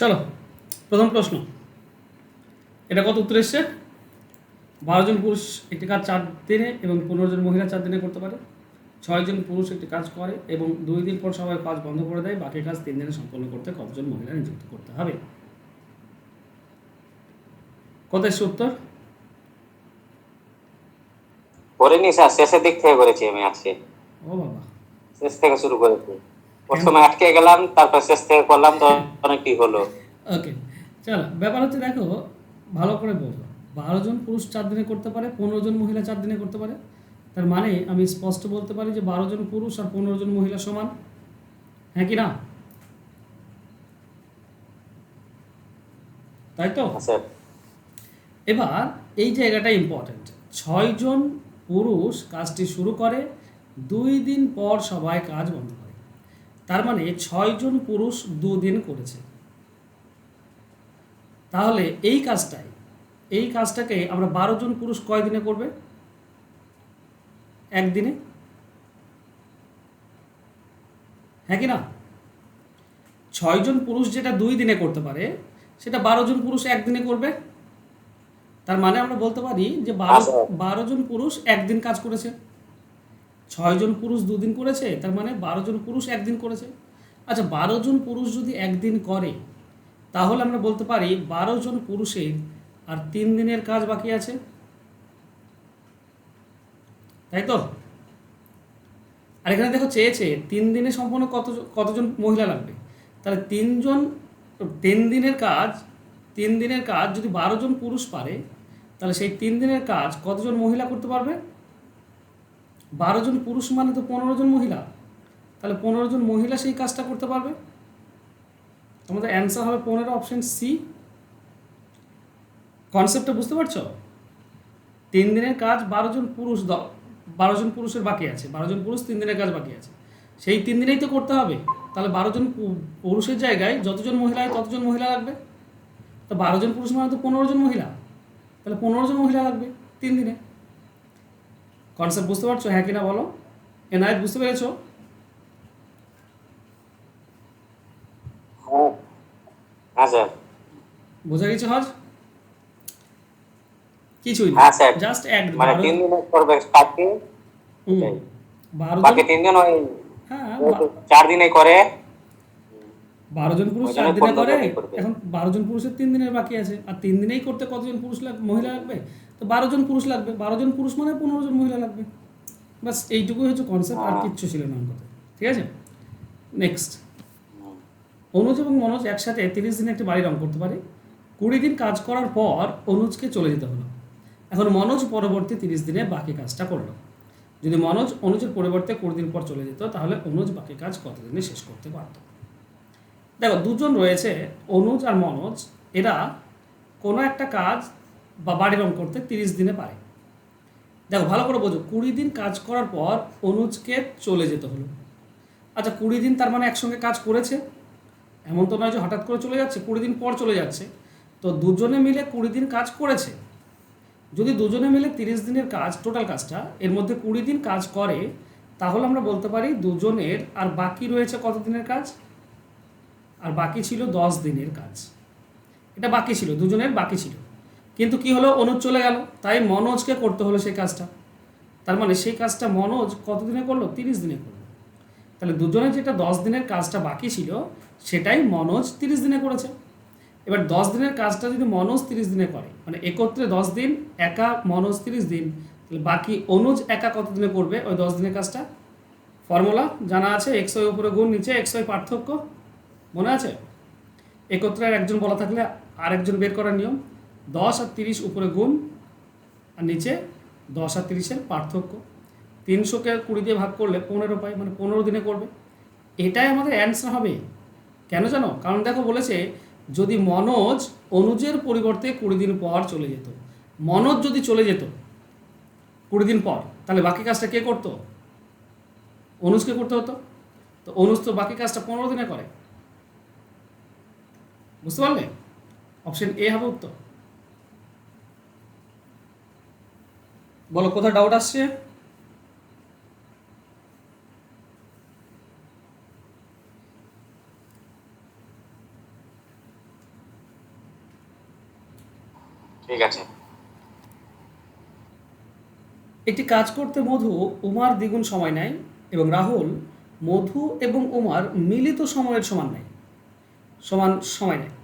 চলো, প্রথম প্রশ্ন। এটা কত উত্তর এসছে? 12 জন পুরুষ একটি কাজ 4 দিনে এবং 15 জন মহিলা 4 দিনে করতে পারে। 6 জন পুরুষ একটি কাজ করে এবং 2 দিন পর সবাই কাজ বন্ধ করে দেয়। বাকি কাজ 3 দিনে সম্পন্ন করতে কতজন মহিলা নিযুক্ত করতে হবে? কত এসছে উত্তর? করিনি স্যার, শেষের দিক থেকে করেছি আমি আজকে, ও বাবা, শেষ থেকে শুরু করেছি। কেন? প্রথমে আটকে গেলাম, তারপর শেষ থেকে করলাম, তো অনেকটি হলো। ওকে, চলো, ব্যাপার হচ্ছে দেখো, ভালো করে বোঝো। 12 জন পুরুষ 4 দিনে করতে পারে, 15 জন মহিলা 4 দিনে করতে পারে। তার মানে আমি স্পষ্ট বলতে পারি যে 12 জন পুরুষ আর 15 জন মহিলা সমান। হ্যাঁ কি না? তাই তো? স্যার এবার এই জায়গাটা ইম্পর্ট্যান্ট। 6 জন পুরুষ কাজটি শুরু করে, 2 দিন পর সবাই কাজ বন্ধ করে। তার মানে 6 জন পুরুষ 2 দিন করেছে। তাহলে এই কাজটাকে আমরা 12 জন পুরুষ কয় দিনে করবে? একদিনে। হ্যাঁ কি না? 6 জন পুরুষ যেটা 2 দিনে করতে পারে, সেটা 12 জন পুরুষ একদিনে করবে। তার মানে আমরা বলতে পারি যে আচ্ছা 12 জন পুরুষ একদিন কাজ করেছে। 6 জন পুরুষ 2 দিন করেছে, তার মানে 12 জন পুরুষ একদিন করেছে। আচ্ছা, 12 জন পুরুষ যদি একদিন করে, তাহলে আমরা বলতে পারি 12 জন পুরুষের আর 3 দিনের কাজ বাকি আছে। তাই তো? আর এখানে দেখো চেয়েছে 3 দিনে সম্পূর্ণ কতজন মহিলা লাগবে। তাহলে 3 দিনের কাজ যদি 12 জন পুরুষ পারে, তাহলে সেই 3 দিনের কাজ কতজন মহিলা করতে পারবে? 12 জন পুরুষ মানে তো 15 জন মহিলা। তাহলে 15 জন মহিলা সেই কাজটা করতে পারবে। তোমাদের অ্যান্সার হবে 15, অপশন সি। কনসেপ্টটা বুঝতে পারছো? 3 দিনের কাজ 12 জন পুরুষের বাকি আছে, 12 জন পুরুষ 3 দিনের কাজ বাকি আছে, সেই 3 দিনেই তো করতে হবে। তাহলে 12 জন পুরুষের জায়গায় যতজন মহিলা হয় ততজন মহিলা লাগবে। তো 12 জন পুরুষ মানে তো 15 জন মহিলা, তাহলে 15 জন মহিলা লাগবে 3 দিনে। কনসেপ্ট বুঝতে পারছো? হ্যাঁ কিনা বলো? এনায়েত, বুঝতে পেরেছো? হ্যাঁ হ্যাঁ স্যার। বোঝা গেছে হজ? কিছুই না, হ্যাঁ স্যার, জাস্ট এক মানে 12। 3 দিনে করবে স্টার্টিং, হুম, 12 জন। বাকি 3 দিন ওই হ্যাঁ, 4 দিনে করে, 12 জন পুরুষ ওই জন্য 4 দিনে 15 করে। জনই করবে। এখন 12 জন পুরুষের 3 দিনের বাকি আছে, আর 3 দিনেই করতে কতজন পুরুষ লাগবে, মহিলা লাগবে? তো 12 জন পুরুষ লাগবে। 12 জন পুরুষ মানে 15 জন মহিলা লাগবে। বাস এইটুকুই হচ্ছে কনসেপ্ট, আর কিচ্ছু ছিল না অঙ্কতে। ঠিক আছে, নেক্সট। অনুজ এবং মনোজ একসাথে 30 দিনে একটি বাড়ি রং করতে পারে। 20 দিন কাজ করার পর অনুজকে চলে যেতে হলো। এখন মনোজ পরবর্তী 30 দিনে বাকি কাজটা করলো। যদি মনোজ অনুজের পরিবর্তে 20 দিন পর চলে যেত, তাহলে অনুজ বাকি কাজ কতদিনে শেষ করতে পারত? দেখো, দুজন রয়েছে, অনুজ আর মনোজ। এরা কোনো একটা কাজ বা বাড়ি রং করতে 30 দিনে পারে। দেখো ভালো করে বোঝো, 20 দিন কাজ করার পর অনুজকে চলে যেতে হলো। আচ্ছা, 20 দিন তার মানে একসঙ্গে কাজ করেছে? এমন তো নয় যে হঠাৎ করে চলে যাচ্ছে, 20 দিন পর চলে যাচ্ছে। তো দুজনে মিলে 20 দিন কাজ করেছে। যদি দুজনে মিলে 30 দিনের কাজ, টোটাল কাজটা, এর মধ্যে 20 দিন কাজ করে, তাহলে আমরা বলতে পারি দুজনের আর বাকি রয়েছে কত দিনের কাজ? আর বাকি ছিল 10 দিনের কাজ। এটা বাকি ছিল, দুজনের বাকি ছিল। কিন্তু কি হলো, অনুজ চলে গেল, তাই মনোজকে করতে হলো সেই কাজটা। তার মানে সেই কাজটা মনোজ কত দিনে করলো? 30 দিনে করলো। তাহলে দুজনের যেটা 10 দিনের কাজটা বাকি ছিল, সেটাই মনোজ 30 দিনে করেছে। এবার 10 দিনের কাজটা যদি মনোজ 30 দিনে করে, মানে একত্রে 10 দিন, একা মনোজ 30 দিন, তাহলে বাকি অনুজ একা কত দিনে করবে ওই 10 দিনের কাজটা? ফর্মুলা জানা আছে, এক্স ওয়াই উপরে গুণ, নিচে এক্স ওয়াই পার্থক্য, মনে আছে? একত্রে আর একজন বলা থাকলে আরেকজন বের করার নিয়ম, 10 আর 30 উপরে গুণ, আর নিচে 10 আর 30-এর পার্থক্য। 300-কে 20 দিয়ে ভাগ করলে 15 পাই, মানে 15 দিনে করবে। এটাই আমাদের অ্যান্সার হবে। কেন জানো? কারণ দেখো বলেছে, যদি মনোজ অনুজের পরিবর্তে 20 দিন পর চলে যেত। মনোজ যদি চলে যেত 20 দিন পর, তাহলে বাকি কাজটা কে করতো? অনুজকে করতে হতো। তো অনুজ তো বাকি কাজটা 15 দিনে করে। বুঝতে পারলে? অপশন এ হবে উত্তর। বলো, কোথায় ডাউট আসছে? ঠিক আছে। একটি কাজ করতে মধু উমার দ্বিগুণ সময় নেয় এবং রাহুল মধু এবং উমার মিলিত সময়ের সমান সময় নেয়।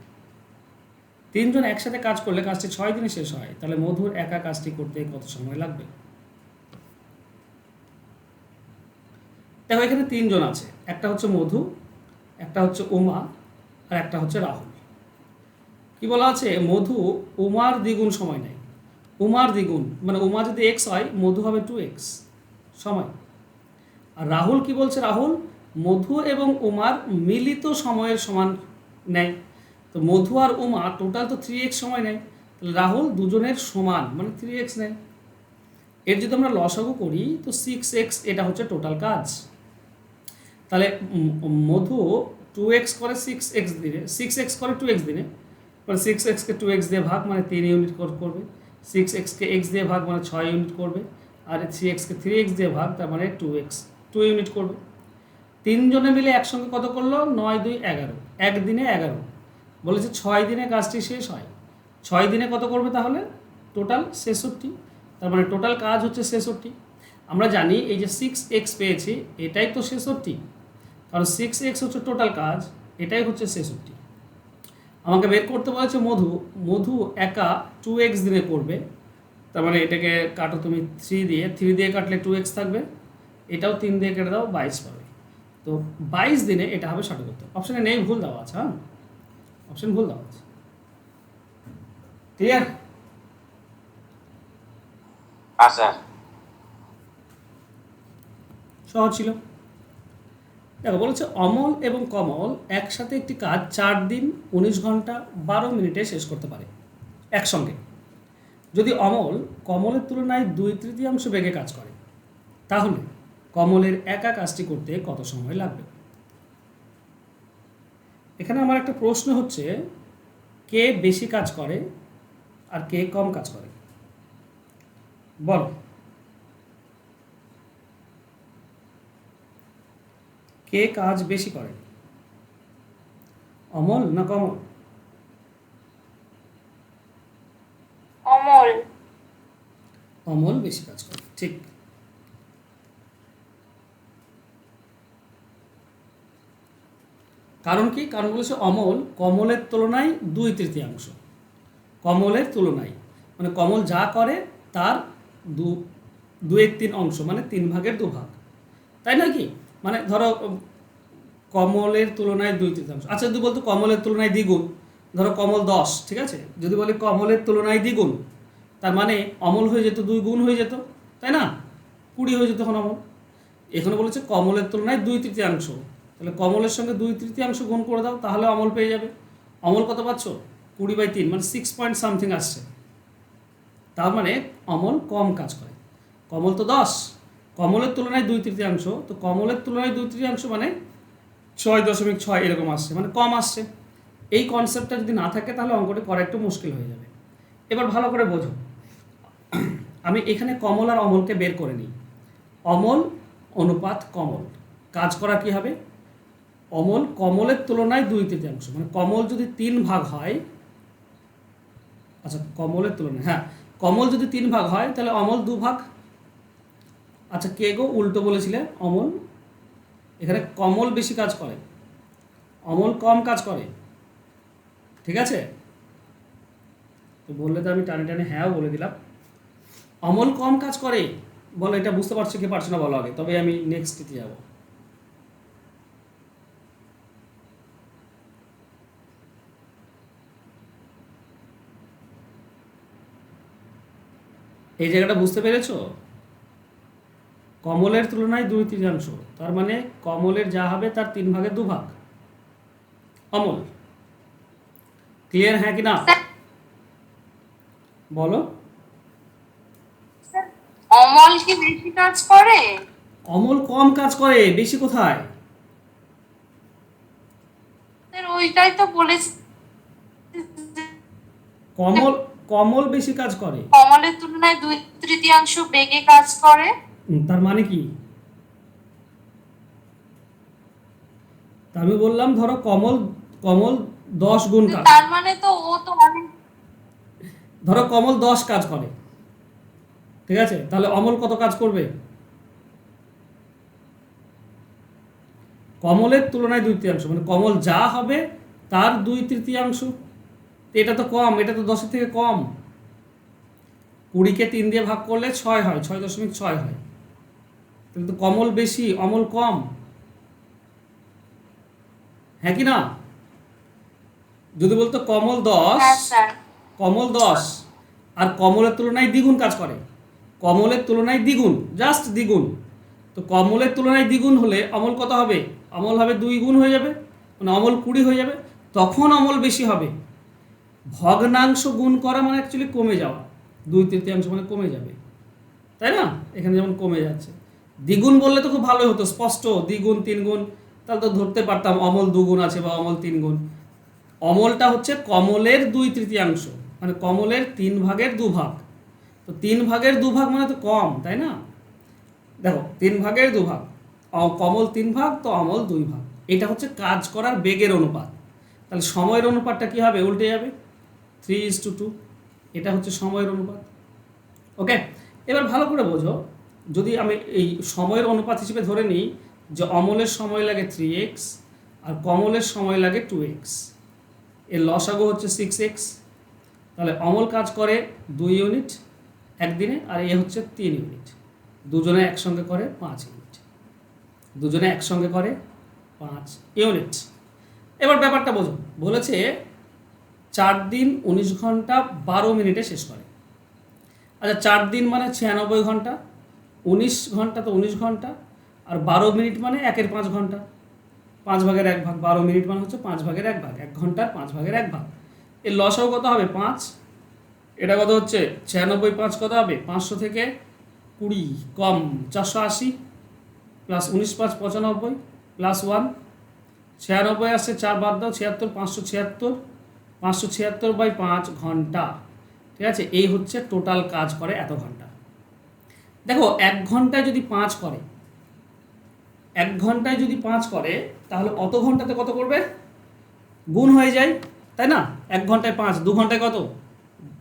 তিনজন একসাথে কাজ করলে কাজটি 6 দিনে শেষ হয়, তাহলে মধুর একা কাজটি করতে কত সময় লাগবে? দেখো এখানে তিনজন আছে, একটা হচ্ছে মধু, একটা হচ্ছে উমা, আর একটা হচ্ছে রাহুল। কি বলা আছে? মধু উমার দ্বিগুণ সময় নেয়। উমার দ্বিগুণ মানে উমা যদি এক্স হয়, মধু হবে 2x সময়। আর রাহুল কি বলছে? রাহুল মধু এবং উমার মিলিত সময়ের সমান নেয়। তো মধু আর উমা টোটাল তো 3x সময় নেয়, তাহলে রাহুল দুজনের সমান মানে 3x নেয়। এর যদি আমরা লসাগু করি তো 6x, এটা হচ্ছে টোটাল কাজ। তাহলে মধু 2x করে 6x দিনে, 6x করে 2x দিনে, মানে 6xকে 2x দিয়ে ভাগ মানে 3 ইউনিট করবে, 6xকে x দিয়ে ভাগ মানে 6 ইউনিট করবে, আর 3xকে 3x দিয়ে ভাগ তার মানে 2x 2 ইউনিট করবে। তিনজনে মিলে একসঙ্গে কত করলো? 9 2 11, একদিনে 11। বলেছে 6 দিনে কাজটি শেষ হয়। 6 দিনে কত করবে তাহলে? টোটাল 66। তার মানে টোটাল কাজ হচ্ছে 66। আমরা জানি এই যে 6x পেয়েছি এটাই তো 66, কারণ 6x হচ্ছে টোটাল কাজ, এটাই হচ্ছে 66। আমাকে বের করতে বলেছে মধু, মধু একা 2x দিনে করবে। তার মানে এটাকে কাটো তুমি 3 দিয়ে কাটলে 2x থাকবে, এটাও 3 দিয়ে কেটে দাও 22 পাবে। তো 22 দিনে এটা হবে সঠিক উত্তর। অপশানে নেই, ভুল দেওয়া আছে। হ্যাঁ, অপশন ভুল দেওয়া আছে। ক্লিয়ার? হ্যাঁ স্যার। সহজ ছিল। দেখো বলেছে অমল এবং কমল একসাথে একটি কাজ 4 দিন 19 ঘন্টা 12 মিনিটে শেষ করতে পারে একসঙ্গে। যদি অমল কমলের তুলনায় 2/3 বেগে কাজ করে, তাহলে কমলের একা কাজটি করতে কত সময় লাগবে? এখানে আমার একটা প্রশ্ন হচ্ছে, কে বেশি কাজ করে আর কে কম কাজ করে? বলো, কে কাজ বেশি করে, অমল না কমল? অমল। অমল বেশি কাজ করে, ঠিক। কারণ কি? কারণ বলেছে অমল কমলের তুলনায় 2/3, কমলের তুলনায় মানে কমল যা করে তার 2/3 অংশ মানে 3 ভাগের 2 ভাগ, তাই না? কি মানে ধরো কমলের তুলনায় 2/3। আচ্ছা যদি বলতো কমলের তুলনায় দ্বিগুণ, ধরো কমল 10, ঠিক আছে, যদি বলি কমলের তুলনায় দ্বিগুণ, তার মানে অমল হয়ে যেত 2 গুণ হয়ে যেত, তাই না? 20 হয়ে যেত তখন অমল। এখানে বলেছে কমলের তুলনায় 2/3, তাহলে কমলের সঙ্গে 2/3 গুণ করে দাও, তাহলে অমল পেয়ে যাবে। অমল কত পাচ্ছ? 20/3 মানে 6 পয়েন্ট সামথিং আসছে। তার মানে অমল কম কাজ করে। কমল তো 10, কমলের তুলনায় 2/3, তো কমলের তুলনায় 2/3 মানে 6.6 এরকম আসছে, মানে কম আসছে। এই কনসেপ্টটা যদি না থাকে তাহলে অঙ্কটা করা একটু মুশকিল হয়ে যাবে। এবার ভালো করে বোঝো, আমি এখানে কমল আর অমলকে বের করে নিই। অমল অনুপাত কমল, কাজ করা কি হবে? অমল কমলের তুলনায় 2/3, মানে কমল যদি 3 ভাগ হয়, আচ্ছা কমলের তুলনায়, হ্যাঁ কমল যদি 3 ভাগ হয় তাহলে অমল 2 ভাগ। আচ্ছা কে গো উল্টো বলেছিলে? অমল। এখানে কমল বেশি কাজ করে, অমল কম কাজ করে, ঠিক আছে? তো বললে তো আমি টানে টানে হ্যাঁ বলে দিলাম। অমল কম কাজ করে, বলো এটা বুঝতে পারছো কি পারছো না বলো আগে, তবে আমি নেক্সটে যাব। এই জায়গাটা বুঝতে পেরেছো? কমলের তুলনায় 2/3, তার মানে কমলের যা হবে তার 3 ভাগের 2 ভাগ অমল। ক্লিয়ার হ্যাঁ কি না বলো? অমল কি বেশি কাজ করে? অমল কম কাজ করে, বেশি কোথায়? স্যার ওইটাই তো বলেছি, কমল কমল বেশি কাজ করে। কমলের তুলনায় 2/3 বেগে কাজ করে। তার মানে কি? তা আমি বললাম ধরো কমল কমল 10 গুণ কাজ, তার মানে তো ও তো অনেক, ধরো কমল 10 কাজ করে, ঠিক আছে, তাহলে অমল কত কাজ করবে? কমলের তুলনায় 2/3, মানে কমল যা হবে তার 2/3। এটা তো কম, এটা তো 10-এর থেকে কম। 20-কে 3 দিয়ে ভাগ করলে 6 হয়, 6.6 হয়। তাহলে তো কমল বেশি, অমল কম, হ্যাঁ কি না? যদি বলতো কমল 10, হ্যাঁ স্যার। কমল 10 আর কমলের তুলনায় দ্বিগুণ কাজ করে, কমলের তুলনায় দ্বিগুণ, জাস্ট দ্বিগুণ। তো কমলের তুলনায় দ্বিগুণ হলে অমল কত হবে? অমল হবে 2 গুণ হয়ে যাবে, মানে অমল 20 হয়ে যাবে, তখন অমল বেশি হবে। ভগ্নাংশ গুণ করা মানে অ্যাকচুয়ালি কমে যাওয়া, 2/3 মানে কমে যাবে, তাই না? এখানে যেমন কমে যাচ্ছে। দ্বিগুণ বললে তো খুব ভালোই হতো, স্পষ্ট, দ্বিগুণ 3 গুণ, তাহলে তো ধরতে পারতাম অমল 2 গুণ আছে বা অমল 3 গুণ। অমলটা হচ্ছে কমলের 2/3, মানে কমলের 3 ভাগের 2 ভাগ। তো 3 ভাগের 2 ভাগ মানে তো কম, তাই না? দেখো 3 ভাগের 2 ভাগ, কমল 3 ভাগ তো অমল 2 ভাগ। এটা হচ্ছে কাজ করার বেগের অনুপাত। তাহলে সময়ের অনুপাতটা কি হবে? উল্টে যাবে, 3:2। এটা হচ্ছে সময়ের অনুপাত। ওকে, এবার ভালো করে বোঝো, যদি আমি এই সময়ের অনুপাত হিসেবে ধরে নিই যে অমলের সময় লাগে 3x আর কমলের সময় লাগে 2x, এর লসাগু হচ্ছে 6x, তাহলে অমল কাজ করে 2 ইউনিট একদিনে আর এ হচ্ছে 3 ইউনিট, দুজনে একসঙ্গে করে 5 ইউনিট, দুজনে একসঙ্গে করে 5 ইউনিট। এবার ব্যাপারটা বোঝো, বলেছে 4 দিন 19 ঘন্টা 12 মিনিটে শেষ করে। আচ্ছা 4 দিন মানে 96 ঘন্টা, 19 ঘন্টা তো 19 ঘন্টা, আর 12 মিনিট মানে 1/5 ঘন্টা, 5 ভাগের 1 ভাগ, 12 মিনিট মানে হচ্ছে 5 ভাগের 1 ভাগ, 1 ঘন্টার 5 ভাগের 1 ভাগ। এর লসাগু কত হবে? 5। এটা কত হচ্ছে? 96, 5 কত হবে? 500 থেকে 20 কম 480, প্লাস 19 5 95, প্লাস 1 96 আসছে, 4 বাদ দাও, 76, 576, 576/5 ঘন্টা, ঠিক আছে? এই হচ্ছে টোটাল কাজ করে এত ঘন্টা। দেখো 1 ঘন্টায় যদি 5 করে, 1 ঘন্টায় যদি 5 করে, তাহলে অত ঘন্টাতে কত করবে? গুণ হয়ে যায়, তাই না? 1 ঘন্টায় 5, 2 ঘন্টায় কত?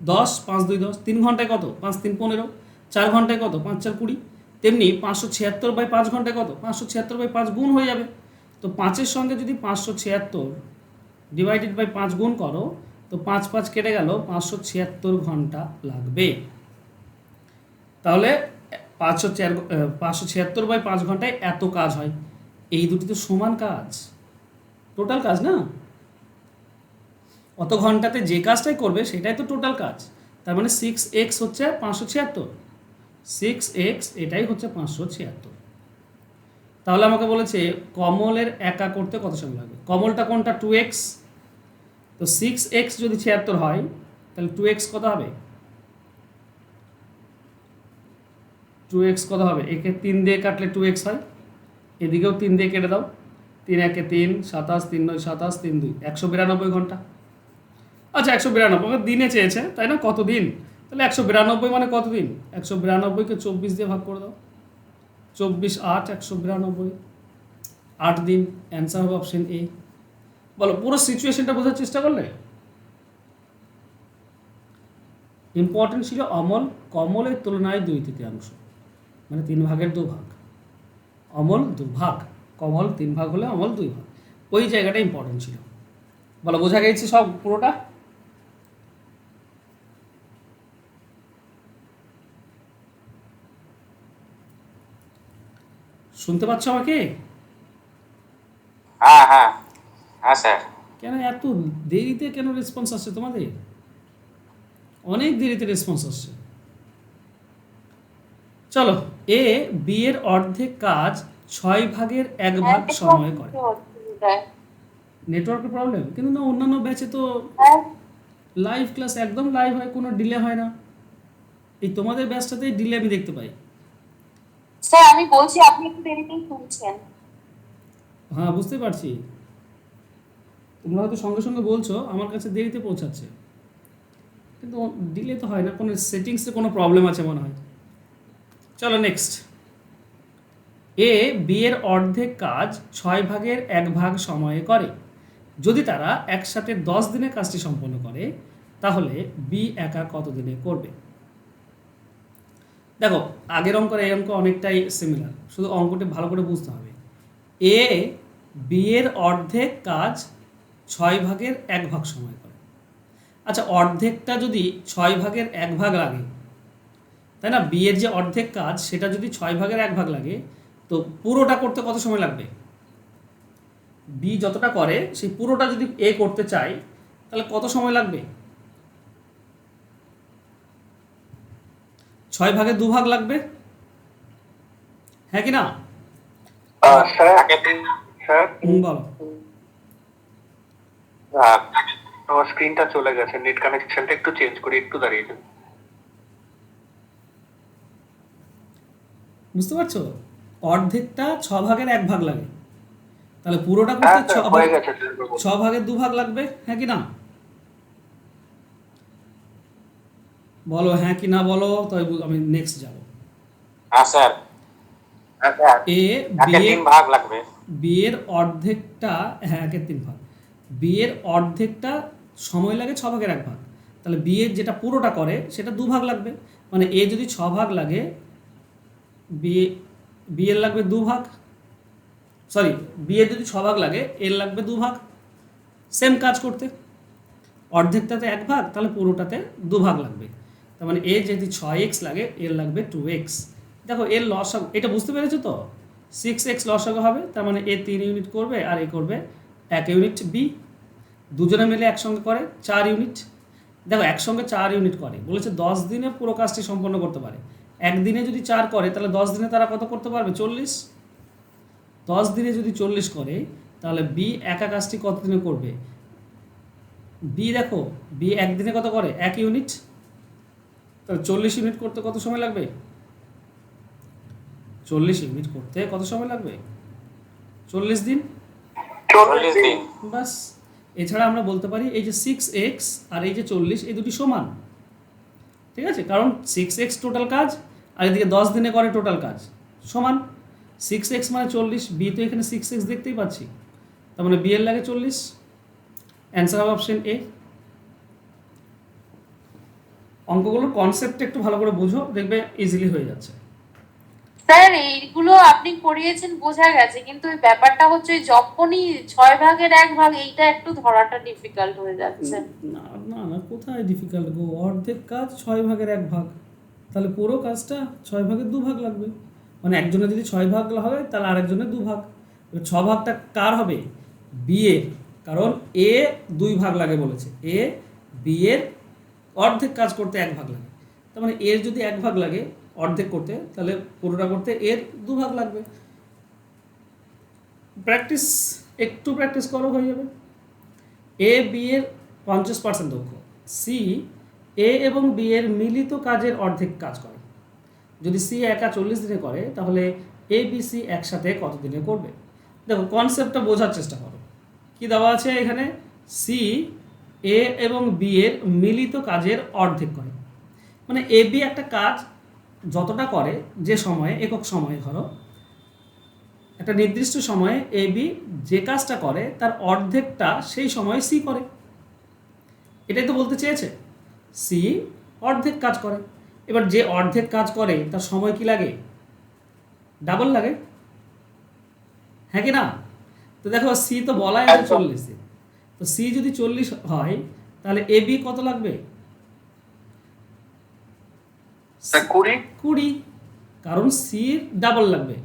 10, 5 2 10, 3 ঘন্টায় কত? 5 3 15, 4 ঘন্টায় কত? 5 4 20। তেমনি 576/5 ঘন্টায় কত? 576/5 গুণ হয়ে যাবে। তো 5-এর সঙ্গে যদি 576 ডিভাইডেড বাই 5 গুণ করো, তো 5 5 কেটে গেল, 576 ঘন্টা লাগবে। তাহলে 576/5 ঘন্টায় এত কাজ হয়। এই দুটি তো সমান কাজ, টোটাল কাজ না? অত ঘন্টাতে যে কাজটাই করবে সেটাই তো টোটাল কাজ। তার মানে 6x হচ্ছে 576, 6x এটাই হচ্ছে 576। তাহলে আমাকে বলেছে কমলের একা করতে কত সময় লাগবে। কমলটা কোনটা? 2x। তো 6x যদি 76 হয়, তাহলে 2x কত হবে? 2x কত হবে? একে 3 দিয়ে কাটলে 2x হয়, এদিকেও 3 দিয়ে কেটে দাও, 3 1 3, 27, 3 9 27, 3 2 192 ঘন্টা। আচ্ছা 192 দিনে চেয়েছে, তাই না? কত দিন? তাহলে 192 মানে কত দিন? 192কে 24 দিয়ে ভাগ করে দাও, 24 8 192, 8 দিন। অ্যান্সার হবে অপশন এ। বলো পুরো সিচুয়েশনটা বোঝার চেষ্টা করলে। ইম্পর্টেন্ট ছিল অমল কমলের তুলনায় 2/3, মানে 3 ভাগের 2 ভাগ, অমল 2 ভাগ, কমল 3 ভাগ হলে অমল 2 ভাগ, ওই জায়গাটা ইম্পর্টেন্ট ছিল। বলো বোঝা গেছে সব পুরোটা? শুনতে পাচ্ছ আমাকে? হ্যাঁ হ্যাঁ হ্যাঁ স্যার। কেন এত দেরিতে কেন রেসপন্স আসছে তোমাদের? অনেক দেরিতে রেসপন্স আসছে। চলো, এ বি এর অর্ধেক কাজ 6 ভাগের 1 ভাগ সময় করে। নেটওয়ার্কের প্রবলেম? কিন্তু না, অন্যান্য ব্যাচে তো লাইভ ক্লাস একদম লাইভ হয়, কোনো ডিলে হয় না। এই তোমাদের ব্যাচটাতেই ডিলে আমি দেখতে পাই। স্যার আমি বলছি আপনি একটু দেরিতেই শুনছেন। হ্যাঁ বুঝতে পারছি, তোমরা হয়তো সঙ্গে সঙ্গে বলছো, আমার কাছে দেরিতে পৌঁছাচ্ছে, কিন্তু ডিলে তো হয় না, কোনো সেটিংসে কোনো প্রবলেম আছে মনে হয়। চলো নেক্সট। এ বি এর অর্ধেক কাজ 6 ভাগের 1 ভাগ সময়ে করে। যদি তারা একসাথে 10 দিনে কাজটি সম্পন্ন করে, তাহলে বি একা কত দিনে করবে? দেখো আগের অঙ্ক আর এই অঙ্ক অনেকটাই সিমিলার, শুধু অঙ্কটি ভালো করে বুঝতে হবে। এ বি এর অর্ধেক কাজ 6/1 সময় করে। আচ্ছা অর্ধেকটা যদি 6/1 লাগে, তাই না, বি এর যে অর্ধেক কাজ সেটা যদি 6/1 লাগে, তো পুরোটা করতে কত সময় লাগবে? বি যতটা করে সেই পুরোটা যদি এ করতে চায় তাহলে কত সময় লাগবে? 6/2 লাগবে, হ্যাঁ কি না? স্যার স্যার বলো। আমার স্ক্রিনটা চলে গেছে, নেট কানেকশনটা একটু চেঞ্জ করি, একটু দাঁড়িয়ে যান। বুঝতে পারছো? অর্ধেকটা 6/1 লাগে, তাহলে পুরোটা হ্যাঁ করতে স্যার হয়ে গেছে স্যার। 6/2 লাগবে, হ্যাঁ কি না? বলো হ্যাঁ কি না বলো, তবে আমি নেক্সট যাব। হ্যাঁ স্যার, এ বি একের এর 3 ভাগ লাগবে। বি এর অর্ধেকটা, হ্যাঁ 1/3 বি এর অর্ধেকটা সময় লাগে 6/1, তাহলে বি এর যেটা পুরোটা করে সেটা 2 ভাগ লাগবে। মানে এ যদি 6 ভাগ লাগে, বি বি এর লাগবে 2 ভাগ, সরি বি এর যদি 6 ভাগ লাগে এর লাগবে 2 ভাগ সেম কাজ করতে। অর্ধেকটাতে 1 ভাগ, তাহলে পুরোটাতে 2 ভাগ লাগবে। তার মানে এ যদি 6x লাগে এর লাগবে 2x। দেখো এর লসাগু, এটা বুঝতে পেরেছো তো? 6x লসাগু হবে, তার মানে এ 3 ইউনিট করবে আর এ করবে 1 ইউনিট। বি দুজনে মিলে একসঙ্গে করে 4 ইউনিট। দেখো একসঙ্গে 4 ইউনিট করে, বলেছে 10 দিনে পুরো কাজটি সম্পন্ন করতে পারে। একদিনে যদি 4 করে তাহলে 10 দিনে তারা কত করতে পারবে? 40। 10 দিনে যদি 40 করে তাহলে বি একা কাজটি কত দিনে করবে? বি দেখো, বি একদিনে কত করে? 1 ইউনিট। তাহলে 40 ইউনিট করতে কত সময় লাগবে? 40 ইউনিট করতে কত সময় লাগবে? 40 দিন। 40 দিন। বাস। এছাড়া আমরা বলতে পারি এই যে 6x আর এই যে 40 এই দুটি সমান, ঠিক আছে, কারণ 6x টোটাল কাজ আর এদিকে 10 দিনে করে টোটাল কাজ সমান। 6x মানে 40, বি তো এখানে 6x দেখতেই পাচ্ছি, তার মানে বি এর লাগে 40। অ্যান্সার হবে অপশন এ। অঙ্কগুলোর কনসেপ্ট একটু ভালো করে বুঝো, দেখবে ইজিলি হয়ে যাচ্ছে। স্যার এইগুলো আপনি করিয়েছেন বোঝা গেছে, কিন্তু ওই ব্যাপারটা হচ্ছে ওই যখনই 6/1 এইটা একটু ধরাটা ডিফিকাল্ট হয়ে যাচ্ছে। না না না, কোথায় ডিফিকাল্ট গো? অর্ধেক কাজ 6/1, তাহলে পুরো কাজটা 6/2 লাগবে। মানে একজনের যদি 6 ভাগ হয় তাহলে আরেকজনের 2 ভাগ। এবার 6 ভাগটা কার হবে? বি এর, কারণ এ 2 ভাগ লাগে বলেছে। এ বি এর অর্ধেক কাজ করতে 1 ভাগ লাগে, তার মানে এর যদি 1 ভাগ লাগে অর্ধেক করতে, তাহলে পুরোটা করতে এর 2 ভাগ লাগবে। প্র্যাকটিস, একটু প্র্যাকটিস করো হয়ে যাবে। এ বি এর 50% দক্ষ, সি এ এবং বি এর মিলিত কাজের অর্ধেক কাজ করে। যদি সি একা 40 দিনে করে তাহলে এ বি সি একসাথে কত দিনে করবে? দেখো কনসেপ্টটা বোঝার চেষ্টা করো। কি দেওয়া আছে এখানে? সি এ এবং বি এর মিলিত কাজের অর্ধেক করে, মানে এ বি একটা কাজ যতটা করে, যে সময়ে, একক সময়ে ধরো একটা নির্দিষ্ট সময়ে এ বি যে কাজটা করে তার অর্ধেকটা সেই সময়ে সি করে। এটাই তো বলতে চেয়েছে, সি অর্ধেক কাজ করে। এবার যে অর্ধেক কাজ করে তার সময় কি লাগে? ডাবল লাগে, হ্যাঁ কি না? তো দেখো সি তো বলা আছে 40, তো সি যদি 40 হয় তাহলে এ বি কত লাগবে? 20, কারণ সি ডাবল লাগবে।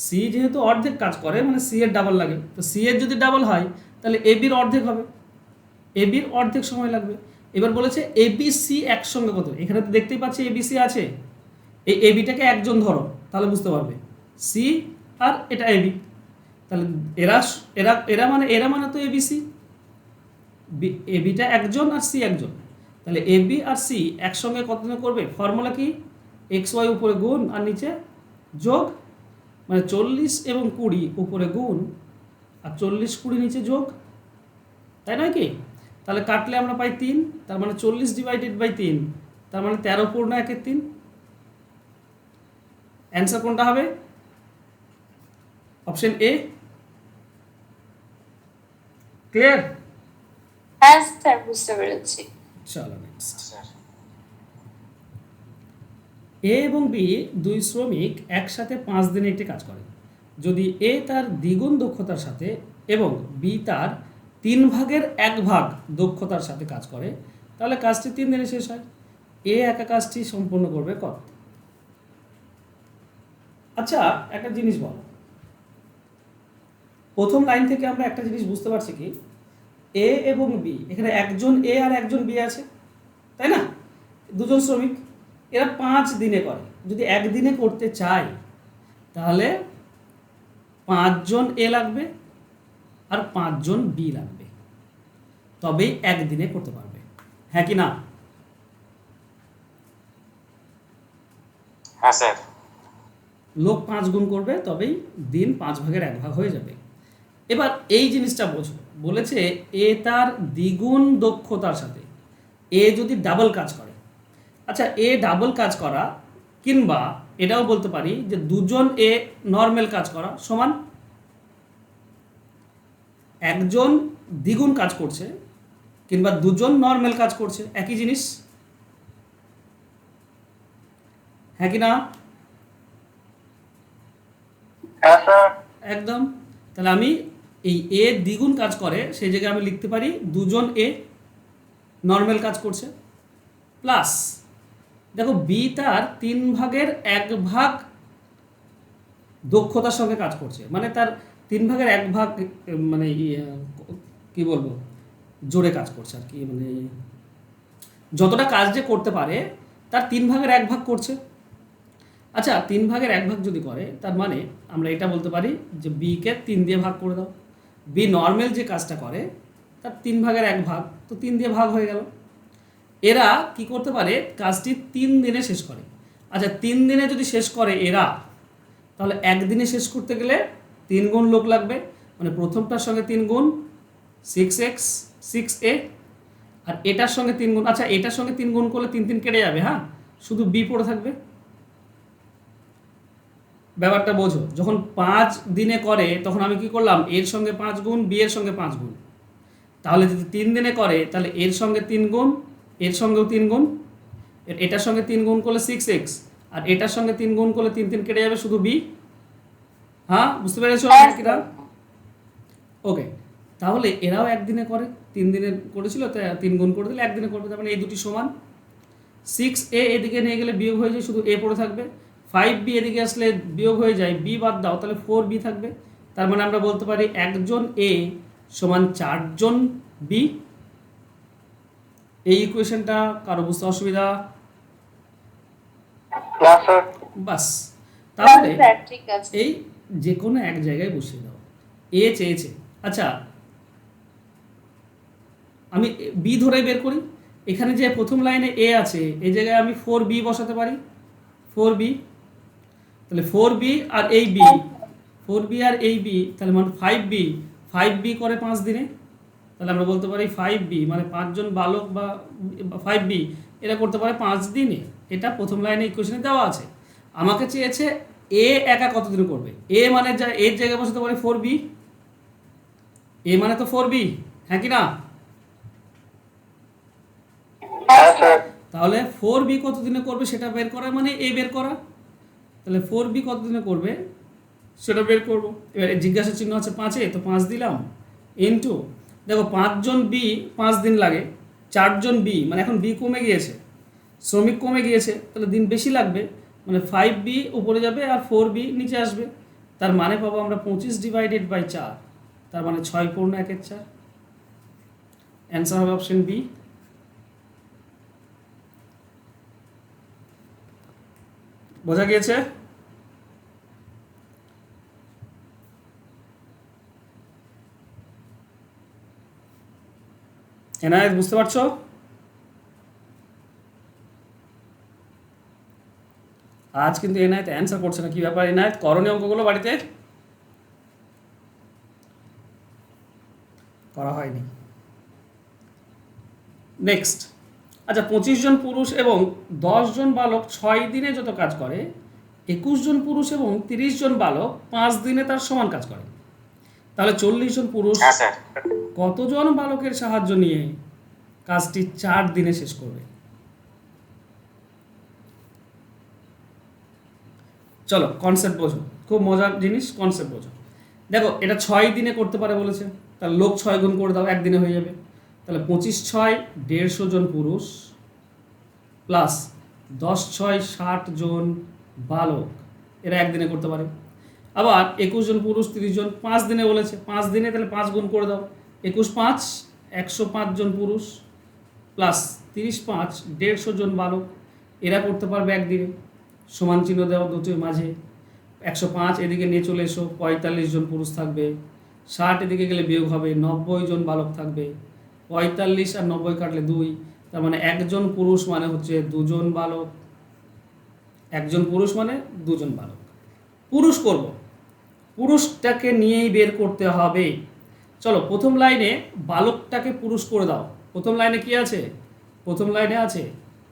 সি যেহেতু অর্ধেক কাজ করে মানে সি এর ডাবল লাগে, তো সি এর যদি ডাবল হয় তাহলে এ বির অর্ধেক হবে, এ বির অর্ধেক সময় লাগবে। এবার বলেছে এ বি সি একসঙ্গে কত? এখানে তো দেখতেই পাচ্ছি এ বি সি আছে, এই এ বিটাকে একজন ধরো তাহলে বুঝতে পারবে, সি আর এটা এ বি, তাহলে এরা এরা এরা মানে তো A B C, A beta একজন আর সি একজন, তাহলে এ বি আর সি একসঙ্গে কত দিনে করবে? ফর্মুলা কি? এক্স ওয়াই উপরে গুণ আর নিচে যোগ, মানে 40 এবং 20 উপরে গুণ আর 40 20 নিচে যোগ, তাই নয় কি? তাহলে কাটলে আমরা পাই 3, তার মানে 40/3, তার মানে 13/1/3। অ্যান্সার কোনটা হবে? Option A. ক্লিয়ার? হ্যাঁ স্যার বুঝতে পেরেছি। চলো নেক্সট। স্যার এ এবং বি দুই শ্রমিক একসাথে 5 দিনে একটি কাজ করে। যদি এ তার দ্বিগুণ দক্ষতার সাথে এবং বি তার 1/3 দক্ষতার সাথে কাজ করে, তাহলে কাজটি 3 দিনে শেষ হয়। এ একা কাজটি সম্পূর্ণ করবে কত? আচ্ছা, একটা জিনিস বলো, প্রথম লাইন থেকে আমরা একটা জিনিস বুঝতে পারছি কি, এ এবং বি, এখানে একজন এ আর একজন বি আছে, তাই না? দুজন শ্রমিক, এরা 5 দিনে করে। যদি একদিনে করতে চাই তাহলে 5 জন এ লাগবে আর 5 জন বি লাগবে, তবেই একদিনে করতে পারবে, হ্যাঁ কি না? হ্যাঁ স্যার। লোক 5 গুণ করবে, তবেই দিন 5/1 হয়ে যাবে। এবার এই জিনিসটা বোঝো, বলেছে এ তার দ্বিগুণ দক্ষতার সাথে, এ যদি ডাবল কাজ করে। আচ্ছা, এ ডাবল কাজ করা, কিংবা এটাও বলতে পারি যে দুজন এ নর্মাল কাজ করা সমান। একজন দ্বিগুণ কাজ করছে কিংবা দুজন নর্মাল কাজ করছে, একই জিনিস, হ্যাঁ কি না? হ্যাঁ স্যার। একদম। তাহলে আমি এই এ দ্বিগুণ কাজ করে সেই জায়গায় আমি লিখতে পারি দুজন এ নর্মাল কাজ করছে, প্লাস দেখো বি তার 1/3 দক্ষতার সঙ্গে কাজ করছে, মানে তার 1/3 মানে কি বলবো, জোরে কাজ করছে আর কি, মানে যতটা কাজ যে করতে পারে তার 1/3 করছে। আচ্ছা, 1/3 যদি করে, তার মানে আমরা এটা বলতে পারি যে বিকে 3 দিয়ে ভাগ করে দাও। বি নর্মাল যে কাজটা করে তার 1/3, তো 3 দিয়ে ভাগ হয়ে গেল। এরা কি করতে পারে, কাজটি 3 দিনে শেষ করে। আচ্ছা, 3 দিনে যদি শেষ করে এরা, তাহলে একদিনে শেষ করতে গেলে 3 গুণ লোক লাগবে, মানে প্রথমটার সঙ্গে 3 গুণ 6x 6a, আর এটার সঙ্গে 3 গুণ, আচ্ছা এটার সঙ্গে 3 গুণ করলে 3 3 কেটে যাবে, হ্যাঁ, শুধু বি পড়ে থাকবে। ব্যাপারটা বোঝো, যখন 5 দিনে করে তখন আমি কি করলাম, এর সঙ্গে 5 গুণ, বি এর সঙ্গে 5 গুণ। তাহলে যদি 3 দিনে করে তাহলে এর সঙ্গে 3 গুণ, এর সঙ্গেও 3 গুণ, এটার সঙ্গে 3 গুণ করলে 6x, আর এটার সঙ্গে 3 গুণ করলে 3 3 কেটে যাবে, শুধু বি। হ্যাঁ, বুঝতে পেরেছো কিনা? ওকে, তাহলে এরাও একদিনে করে, 3 দিনে করেছিল তাই 3 গুণ করে দিলে একদিনে করবে, তার মানে এই দুটি সমান। 6a এদিকে নিয়ে গেলে বিয়োগ হয়ে যায়, শুধু এ পড়ে থাকবে। 5b এদিকে আসলে বিয়োগ হয়ে যায়, বি বাদ দাও, তাহলে 4b থাকবে। তার মানে আমরা বলতে পারি একজন এ সমান 4 জন বি। এই ইকুয়েশনটা কারো বুঝতে অসুবিধা? না স্যার। বাস, তাহলে স্যার ঠিক আছে। এই যে কোনো এক জায়গায় বসিয়ে দাও। এ চেয়েছে, আচ্ছা আমি বি ধরে বের করি। এখানে যে প্রথম লাইনে এ আছে, এই জায়গায় আমি 4b বসাতে পারি, 4b। তাহলে 4b আর এই বি, 4b আর এই বি, তাহলে মানে 5b, 5b করে 5 দিনে। তাহলে আমরা বলতে পারি 5b মানে 5 জন বালক বা 5b এরা করতে পারে 5 দিনে। এটা প্রথম লাইনে ইকুয়েশনে দেওয়া আছে। আমাকে চেয়েছে এ একা কত দিনে করবে। এ মানে যা, এর জায়গায় বসাতে পারি 4b, এ মানে তো 4b, হ্যাঁ কি না? হ্যাঁ স্যার। তাহলে 4b কত দিনে করবে সেটা বের করা মানে এ বের করা। তাহলে 4b কত দিনে করবে সেটা বের করব। এবার জিজ্ঞাসা চিহ্ন আছে 5-এ, তো 5 দিলাম ইনটু, দেখো 5 জন বি 5 দিন লাগে, 4 জন বি মানে এখন বি কমে গিয়েছে, শ্রমিক কমে গিয়েছে, তাহলে দিন বেশি লাগবে, মানে 5b উপরে যাবে আর 4b নিচে আসবে। তার মানে পাবো আমরা 25/4, তার মানে 6 পূর্ণ 1/4। অ্যান্সার হবে অপশন বি। বোঝা গিয়েছে? এনায়েত বুঝতে পারছো? আজ কিন্তু এনায়েত অ্যান্সার করছে না, কি ব্যাপার এনায়েত? করণীয় অঙ্কগুলো বাড়িতে করা হয়নি। নেক্সট, আচ্ছা 25 জন পুরুষ এবং 10 জন বালক 6 দিনে যত কাজ করে, 21 জন পুরুষ এবং 30 জন বালক 5 দিনে তার সমান কাজ করে। তাহলে 40 জন পুরুষ হ্যাঁ স্যার। কতজন বালকের সাহায্য নিয়ে কাজটি 4 দিনে শেষ করবে। চলো কনসেপ্ট বোঝো, খুব মজার জিনিস, কনসেপ্ট বোঝো। দেখো এটা 6 দিনে করতে পারে বলেছে, তাহলে লোক 6 গুণ করে দাও, একদিনে হয়ে যাবে। তাহলে 25 6 150 জন পুরুষ প্লাস 10 6 60 জন বালক, এরা একদিনে করতে পারে। আবার 21 জন পুরুষ 30 জন 5 দিনে বলেছে, 5 দিনে তাহলে 5 গুণ করে দাও, 21 5 105 জন পুরুষ প্লাস 30 5 150 জন বালক, এরা করতে পারবে একদিনে। সমান চিহ্ন দেওয়া দুটোর মাঝে, 105 এদিকে নিয়ে চলে এসো, 45 জন পুরুষ থাকবে, 60 এদিকে গেলে বিয়োগ হবে, 90 জন বালক থাকবে, 45 আর 90 কাটলে 2, তার মানে একজন পুরুষ মানে হচ্ছে 2 জন বালক, একজন পুরুষ মানে 2 জন বালক। পুরুষ করব, পুরুষটাকে নিয়েই বের করতে হবে। চলো প্রথম লাইনে বালকটাকে পুরুষ করে দাও। প্রথম লাইনে কি আছে? প্রথম লাইনে আছে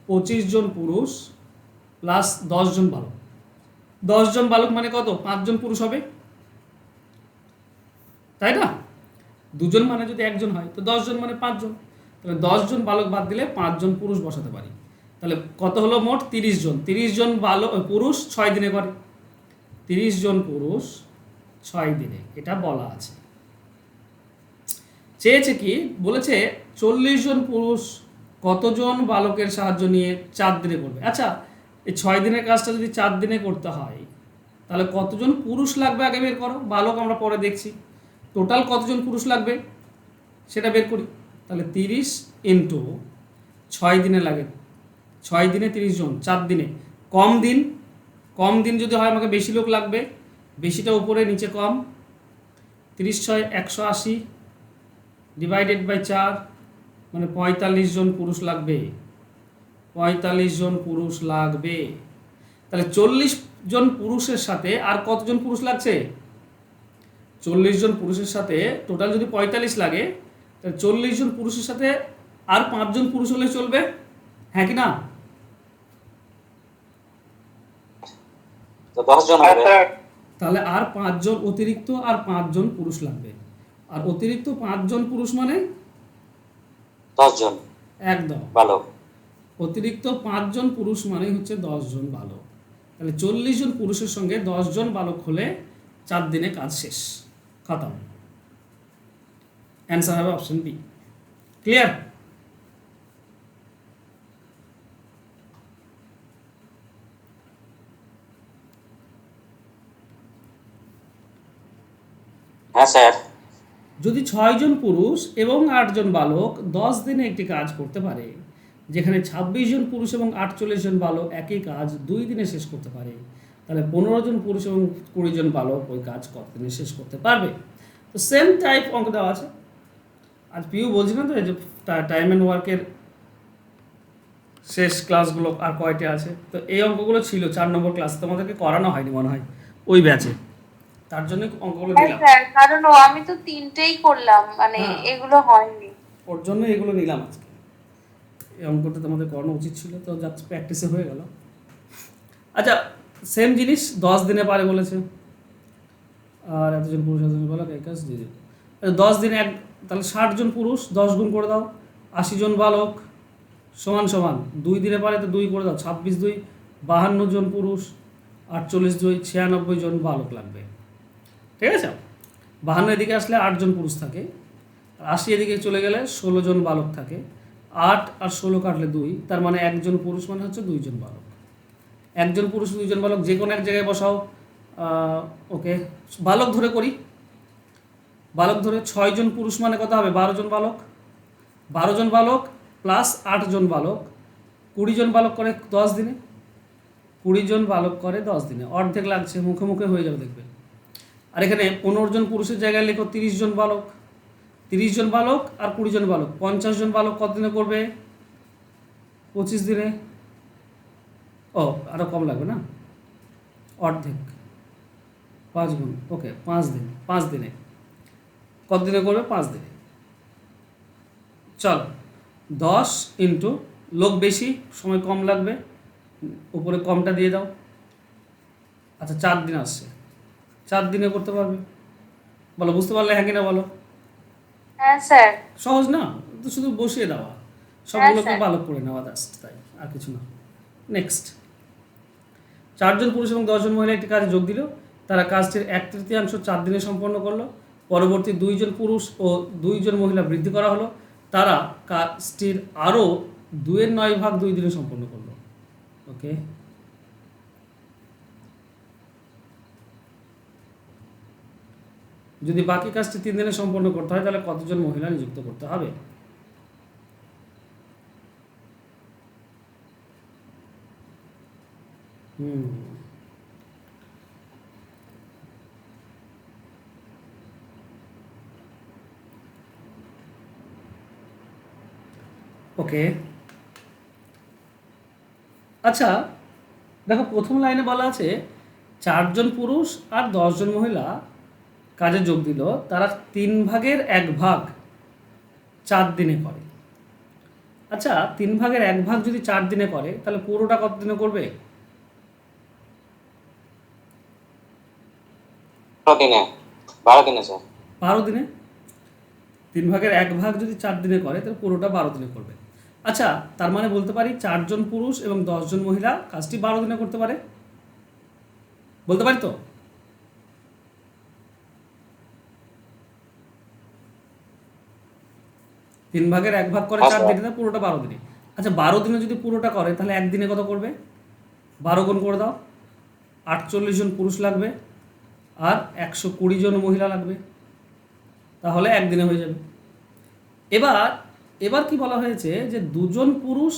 25 জন পুরুষ প্লাস 10 জন বালক। 10 জন বালক মানে কত? 5 জন পুরুষ হবে, তাই না? 2 জন মানে যদি 1 জন হয় তো 10 জন মানে 5 জন, তাহলে 10 জন বালক বাদ দিলে 5 জন পুরুষ বসাতে পারি। তাহলে কত হলো মোট? 30 জন। 30 জন বালক পুরুষ 6 দিনে করে, 30 জন পুরুষ 6 দিনে, এটা বলা আছে। চেয়েছে কি? বলেছে 40 জন পুরুষ কতজন বালকের সাহায্য নিয়ে 4 দিনে করবে। আচ্ছা, এই 6 দিনের কাজটা যদি 4 দিনে করতে হয় তাহলে কতজন পুরুষ লাগবে আগে বের করো, বালক আমরা পরে দেখছি। টোটাল কতজন পুরুষ লাগবে সেটা বের করি। তাহলে 30 ইন্টু 6 দিনে লাগে, 6 দিনে 30 জন, 4 দিনে। কম দিন, কম দিন যদি হয় আমাকে বেশি লোক লাগবে, বেশিটা উপরে নিচে কম। 30 6 180 ডিভাইডেড বাই 4 মানে 45 জন পুরুষ লাগবে, 45 জন পুরুষ লাগবে। তাহলে 40 জন পুরুষের সাথে আর কতজন পুরুষ লাগছে? 40 জন পুরুষের সাথে টোটাল যদি 45 লাগে, তাহলে 40 জন পুরুষের সাথে আর 5 জন পুরুষ হলে চলবে, হ্যাঁ কি না? তো 10 জন হবে। তাহলে আর 5 জন অতিরিক্ত, আর 5 জন পুরুষ লাগবে। আর অতিরিক্ত 5 জন পুরুষ মানে 10 জন একদম, বালক। অতিরিক্ত 5 জন পুরুষ মানে হচ্ছে 10 জন বালক। তাহলে 40 জন পুরুষের সঙ্গে 10 জন বালক হলে 4 দিনে কাজ শেষ, খতম। অ্যান্সার হবে অপশন বি। ক্লিয়ার? হ্যাঁ স্যার। যদি 6 জন পুরুষ এবং 8 জন বালক 10 দিনে একটি কাজ করতে পারে, যেখানে 26 জন পুরুষ এবং 48 জন বালক একই কাজ 2 দিনে শেষ করতে পারে, তাহলে 15 জন পুরুষ এবং 20 জন বালক ওই কাজ কত দিনে শেষ করতে পারবে? তো সেম টাইপ অঙ্ক দেওয়া আছে। আজ পিউ বলছি না তো এই যে টাইম অ্যান্ড ওয়ার্কের শেষ ক্লাসগুলো আর কয়টা আছে, তো এই অঙ্কগুলো ছিল 4 নম্বর ক্লাস, তোমাদেরকে করানো হয়নি মনে হয় ওই ব্যাচে, তার জন্য অঙ্কগুলো হ্যাঁ দিলাম। স্যার, কারণ আমি তো 3টেই করলাম, মানে হ্যাঁ। এগুলো হয়নি। ওর জন্য এগুলো নিলাম আজকে। এই অঙ্কটা তোমাদের করানো উচিত ছিল, তো যাচ্ছে প্র্যাকটিসে হয়ে গেল। আচ্ছা, সেম জিনিস 10 দিনে পারে বলেছে, আর এতজন পুরুষ এতজন বালক এই কাজ দিয়ে 10 দিনে তাহলে 60 জন পুরুষ 10 গুণ করে দাও, 80 জন বালক সমান সমান 2 দিনে পারে তো 2 করে দাও, 26 2 52 জন পুরুষ, 48 2 96 জন বালক লাগবে। ঠিক আছে? 52 এদিকে আসলে 8 জন পুরুষ থাকে, 80 এদিকে চলে গেলে 16 জন বালক থাকে, 8 আর 16 কাটলে 2, তার মানে একজন পুরুষ মানে হচ্ছে 2 জন বালক। একজন পুরুষ 2 জন বালক যে কোনো এক জায়গায় বসাও। ওকে, বালক ধরে করি, বালক ধরে 6 জন পুরুষ মানে কত হবে? 12 জন বালক, 12 জন বালক প্লাস 8 জন বালক, 20 জন বালক করে 10 দিনে, 20 জন বালক করে 10 দিনে, অর্ধেক লাগছে, মুখে মুখে হয়ে যাবে দেখবে। আর এখানে 15 জন পুরুষের জায়গায় লেখো 30 জন বালক, 30 জন বালক আর 20 জন বালক, 50 জন বালক কত দিনে করবে? 25 দিনে। ও আরও কম লাগবে না, অর্ধেক, 5 গুণ, ওকে 5 দিন, 5 দিনে কত দিনে করবে? 5 দিনে। চল 10 ইন্টু, লোক বেশি সময় কম লাগবে, উপরে কমটা দিয়ে দাও। আচ্ছা 4 দিন আসছে, 4 দিনে করতে পারবে? বলো, বুঝতে পারলে হ্যাঁ কিনা বলো? হ্যাঁ স্যার। সহজ না তো, শুধু বসিয়ে দেওয়া। সবগুলোকে স্যার। ভালো করে নেওয়া জাস্ট, তাই আর কিছু না। নেক্সট, 4 জন পুরুষ এবং 10 জন মহিলা একটি কাজে যোগ দিল। তারা কাজটির 1/3 4 দিনে সম্পন্ন করলো। পরবর্তী 2 জন পুরুষ ও 2 জন মহিলা বৃদ্ধি করা হলো। তারা কাজটির আরও 2/9 2 দিনে সম্পন্ন করলো। ওকে, যদি বাকি কাজটি 3 দিনে সম্পন্ন করতে হয় তাহলে কতজন মহিলা নিযুক্ত করতে হবে? ওকে, আচ্ছা দেখো, প্রথম লাইনে বলা আছে 4 জন পুরুষ আর 10 জন মহিলা কাজে যোগ দিল। তারা 3/1 4 দিনে করে। আচ্ছা, 3/1 যদি 4 দিনে করে তাহলে পুরোটা কত দিনে করবে? 12 দিনে স্যার। 12 দিনে। 3/1 যদি 4 দিনে করে তাহলে পুরোটা 12 দিনে করবে। আচ্ছা, তার মানে বলতে পারি 4 জন পুরুষ এবং 10 জন মহিলা কাজটি 12 দিনে করতে পারে, বলতে পারি তো? তিন ভাগের 1 করে 4 দিনে, পুরোটা 12 দিনে। আচ্ছা, 12 দিনে যদি পুরোটা করে তাহলে একদিনে কত করবে? 12 গুণ করে দাও, 48 জন পুরুষ লাগবে আর 120 জন মহিলা লাগবে, তাহলে একদিনে হয়ে যাবে। এবার এবার কি বলা হয়েছে যে 2 জন পুরুষ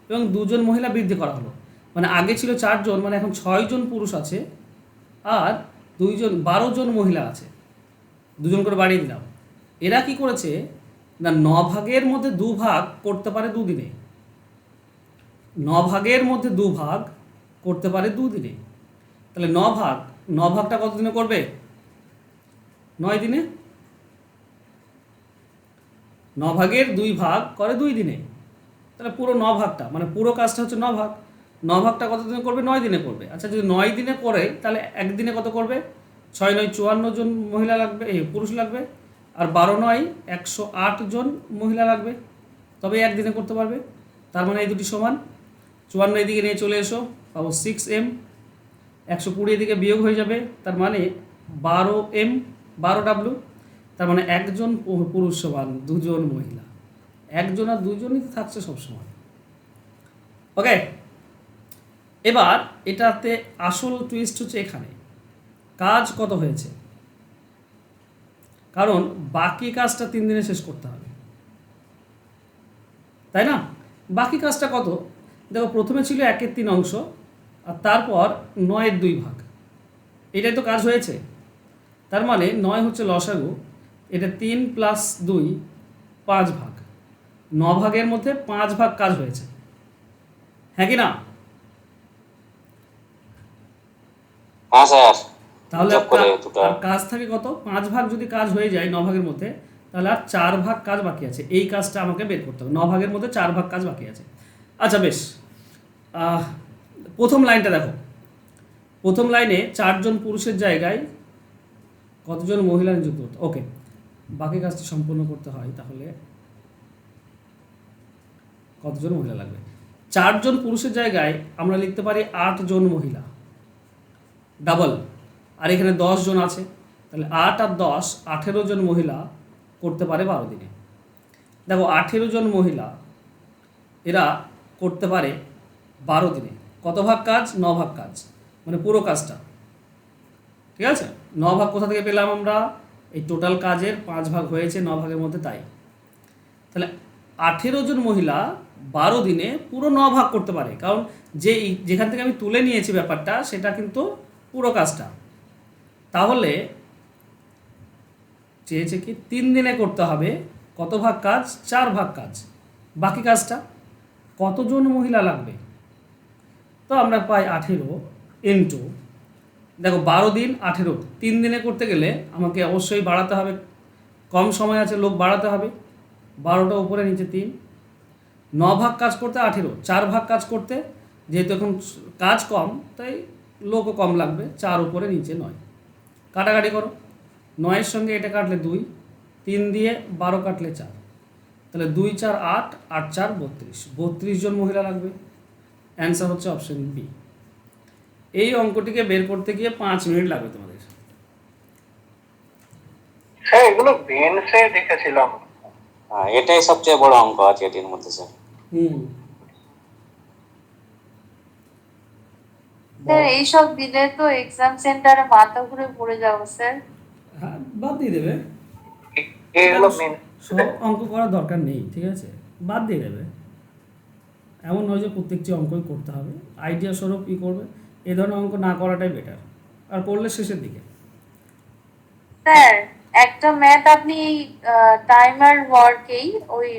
এবং 2 জন মহিলা বৃদ্ধি করা হলো। মানে আগে ছিল 4 জন, মানে এখন 6 জন পুরুষ আছে আর 12 জন মহিলা আছে, 2 জন করে বাড়িয়ে দিলাম। এরা কি করেছে না, 9 ভাগের মধ্যে 2 ভাগ করতে পারে 2 দিনে। 9 ভাগের মধ্যে 2 ভাগ করতে পারে 2 দিনে। তাহলে 9 ভাগটা কত দিনে করবে? 9 দিনে। 9 ভাগের 2 ভাগ করে 2 দিনে। তাহলে পুরো 9 ভাগটা, মানে পুরো কাজটা হচ্ছে 9 ভাগ। 9 ভাগটা কত দিনে করবে? 9 দিনে করবে। আচ্ছা, যদি 9 দিনে করে তাহলে একদিনে কত করবে? 6 9 54 জন মহিলা লাগবে, পুরুষ লাগবে, আর 12 9 108 জন মহিলা লাগবে, তবে একদিনে করতে পারবে। তার মানে এই দুটি সমান। 54 এদিকে নিয়ে চলে এসো, পাবো 6m। 120 এদিকে বিয়োগ হয়ে যাবে, তার মানে 12m 12w। তার মানে 1 জন পুরুষ সমান 2 জন মহিলা। 1 জন আর 2 জনই তো থাকছে সবসময়। ওকে, এবার এটাতে আসল টুইস্ট হচ্ছে এখানে, কাজ কত হয়েছে, কারণ বাকি কাজটা 3 দিনে শেষ করতে হবে, তাই না? বাকি কাজটা কত? দেখো, প্রথমে ছিল 1/3 অংশ আর তারপর 9/2 ভাগ, এটাই তো কাজ হয়েছে। তার মানে 9 হচ্ছে লসাগু, এটা 3 + 2 5 ভাগ। 9 ভাগের মধ্যে 5 ভাগ কাজ হয়েছে, হ্যাঁ কি না? হ্যাঁ স্যার। তাহলে যোগ করে দুটো। আর কাজ থাকে কত? 5 ভাগ যদি কাজ হয়ে যায় 9 ভাগের মধ্যে, তাহলে আর 4 ভাগ কাজ বাকি আছে। এই কাজটা আমাকে বের করতে হবে। 9 ভাগের মধ্যে 4 ভাগ কাজ বাকি আছে। আচ্ছা বেশ, প্রথম লাইনটা দেখো। প্রথম লাইনে 4 জন পুরুষের জায়গায় কতজন মহিলা নিযুক্ত করতে? ওকে, বাকি কাজটি সম্পূর্ণ করতে হয় তাহলে কতজন মহিলা লাগবে? 4 জন পুরুষের জায়গায় আমরা লিখতে পারি 8 জন মহিলা, ডাবল। আর এখানে 10 জন আছে, তাহলে 8 আর 10 18 জন মহিলা করতে পারে 12 দিনে। দেখো, 18 জন মহিলা এরা করতে পারে 12 দিনে। কত ভাগ কাজ? 9 ভাগ কাজ, মানে পুরো কাজটা। ঠিক আছে, 9 ভাগ কোথা থেকে পেলাম আমরা? এই টোটাল কাজের 5 ভাগ হয়েছে 9 ভাগের মধ্যে, তাই। তাহলে 18 জন মহিলা 12 দিনে পুরো 9 ভাগ করতে পারে, কারণ যেখান থেকে আমি তুলে নিয়েছি ব্যাপারটা সেটা কিন্তু পুরো কাজটা। তাহলে চেয়েছে কি 3 দিনে করতে হবে কত ভাগ কাজ? 4 ভাগ কাজ। বাকি কাজটা কতজন মহিলা লাগবে? তো আমরা পাই 18 ইন্টু, দেখো 12 দিন 18, 3 দিনে করতে গেলে আমাকে অবশ্যই বাড়াতে হবে, কম সময় আছে, লোক বাড়াতে হবে। 12টা উপরে নিচে 3, 9 ভাগ কাজ করতে 18, 4 ভাগ কাজ করতে যেহেতু এখন কাজ কম তাই লোকও কম লাগবে, 4 উপরে নিচে 9। কাটাকাটি করো, 9-এর সঙ্গে এটা কাটলে 2, 3 দিয়ে 12 কাটলে 4, তাহলে 2 4 8, 8 4 32, 32 জন মহিলা লাগবে। অ্যান্সার হচ্ছে অপশন বি। এই অঙ্কটিকে বের করতে গিয়ে 5 মিনিট লাগবে তোমাদের। স্যার এগুলো বেনসে দেখেছিলাম। হ্যাঁ, এটাই সবচেয়ে বড় অঙ্ক আছে এটির মধ্যে স্যার। হুম স্যার এইসব দিলে তো এক্সাম সেন্টারে মাথা ঘুরে পড়ে যাবো স্যার। হ্যাঁ, বাদ দিয়ে দেবে, এগুলো মেন সব অঙ্ক করার দরকার নেই, ঠিক আছে, বাদ দিয়ে দেবে। এমন নয় যে প্রত্যেকটি অঙ্কই করতে হবে, আইডিয়া স্বরূপ ই করবে। এই ধরনের অঙ্ক না করাটাই বেটার, আর করলে শেষের দিকে। স্যার একটা ম্যাথ আপনি এই টাইমার ওয়ার্কেই ওই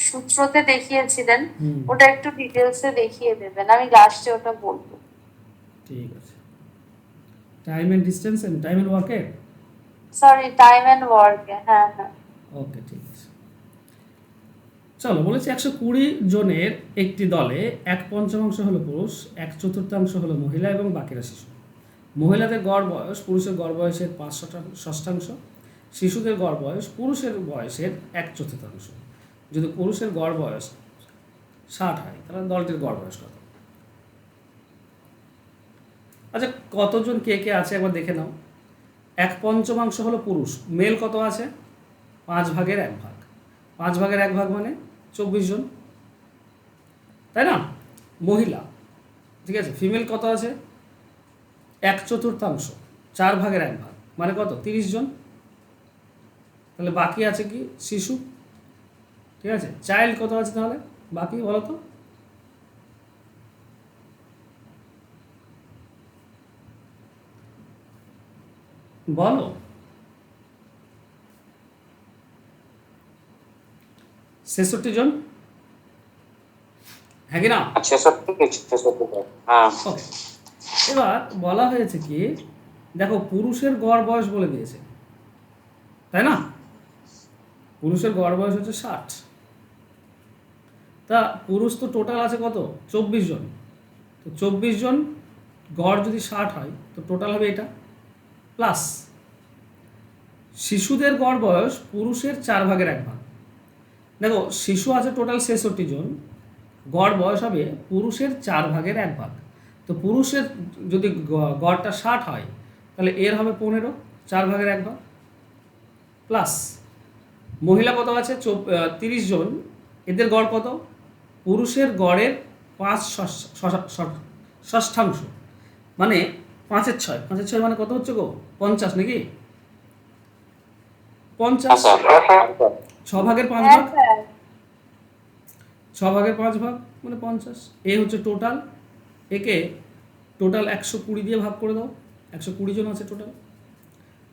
সূত্রতে দেখিয়েছিলেন, হুম। ওটা একটু ডিটেলসে দেখিয়ে দেবেন, আমি লাস্টে ওটা বলবো। ঠিক আছে, time and distance and time and ওয়ার্কে। সরি, টাইম এন্ড ওয়ার্কে, হ্যাঁ হ্যাঁ। ওকে, ঠিক আছে। চলো, বলেছি 120 জনের একটি দলে 1/5 হলো পুরুষ, 1/4 হলো মহিলা এবং বাকিরা শিশু। মহিলাদের গড় বয়স পুরুষের গড় বয়সের 5/6, শিশুদের গড় বয়স পুরুষের বয়সের 1/4। যদি পুরুষের গড় বয়স 60 হয়, তাহলে দলটির গড় বয়স কত? আচ্ছা, কতজন কে কে আছে একবার দেখে নাও। 1/5 হলো পুরুষ, মেল কত আছে? 5/1 ভাগ। 5/1 মানে 24 জন, তাই না? মহিলা, ঠিক আছে, ফিমেল কত আছে? 1/4, 4/1 মানে কত? 30 জন। তাহলে বাকি আছে কি? শিশু, ঠিক আছে। চাইল্ড কত আছে তাহলে বাকি, বলো তো? বলো। 66 জন, হ্যাঁ কি না? 66 হ্যাঁ। ওকে, এবার বলা হয়েছে কি, দেখো পুরুষের গড় বয়স বলে দিয়েছে, তাই না? পুরুষের গড় বয়স হচ্ছে 60। তা পুরুষ তো টোটাল আছে কত? 24 জন। তো 24 জন গড় যদি 60 হয়, তো টোটাল হবে এটা, প্লাস শিশুদের গড় বয়স পুরুষের 4/1 দেখো শিশু আছে টোটাল 66 জন, গড় বয়স হবে পুরুষের 4/1। তো পুরুষের যদি গড়টা 60 হয়, তাহলে এর হবে 15, 4/1, প্লাস মহিলা কত আছে? 30 জন, এদের গড় কত? পুরুষের গড়ের 5/6, মানে 5/6, 5/6 মানে কত হচ্ছে গো? 50 নাকি? 50, আচ্ছা 6/5 হ্যাঁ ভাগ, স্যার। 6/5 ভাগ মানে 50। এ হচ্ছে টোটাল। একে টোটাল 120 দিয়ে ভাগ করে দাও, 120 জন আছে টোটাল,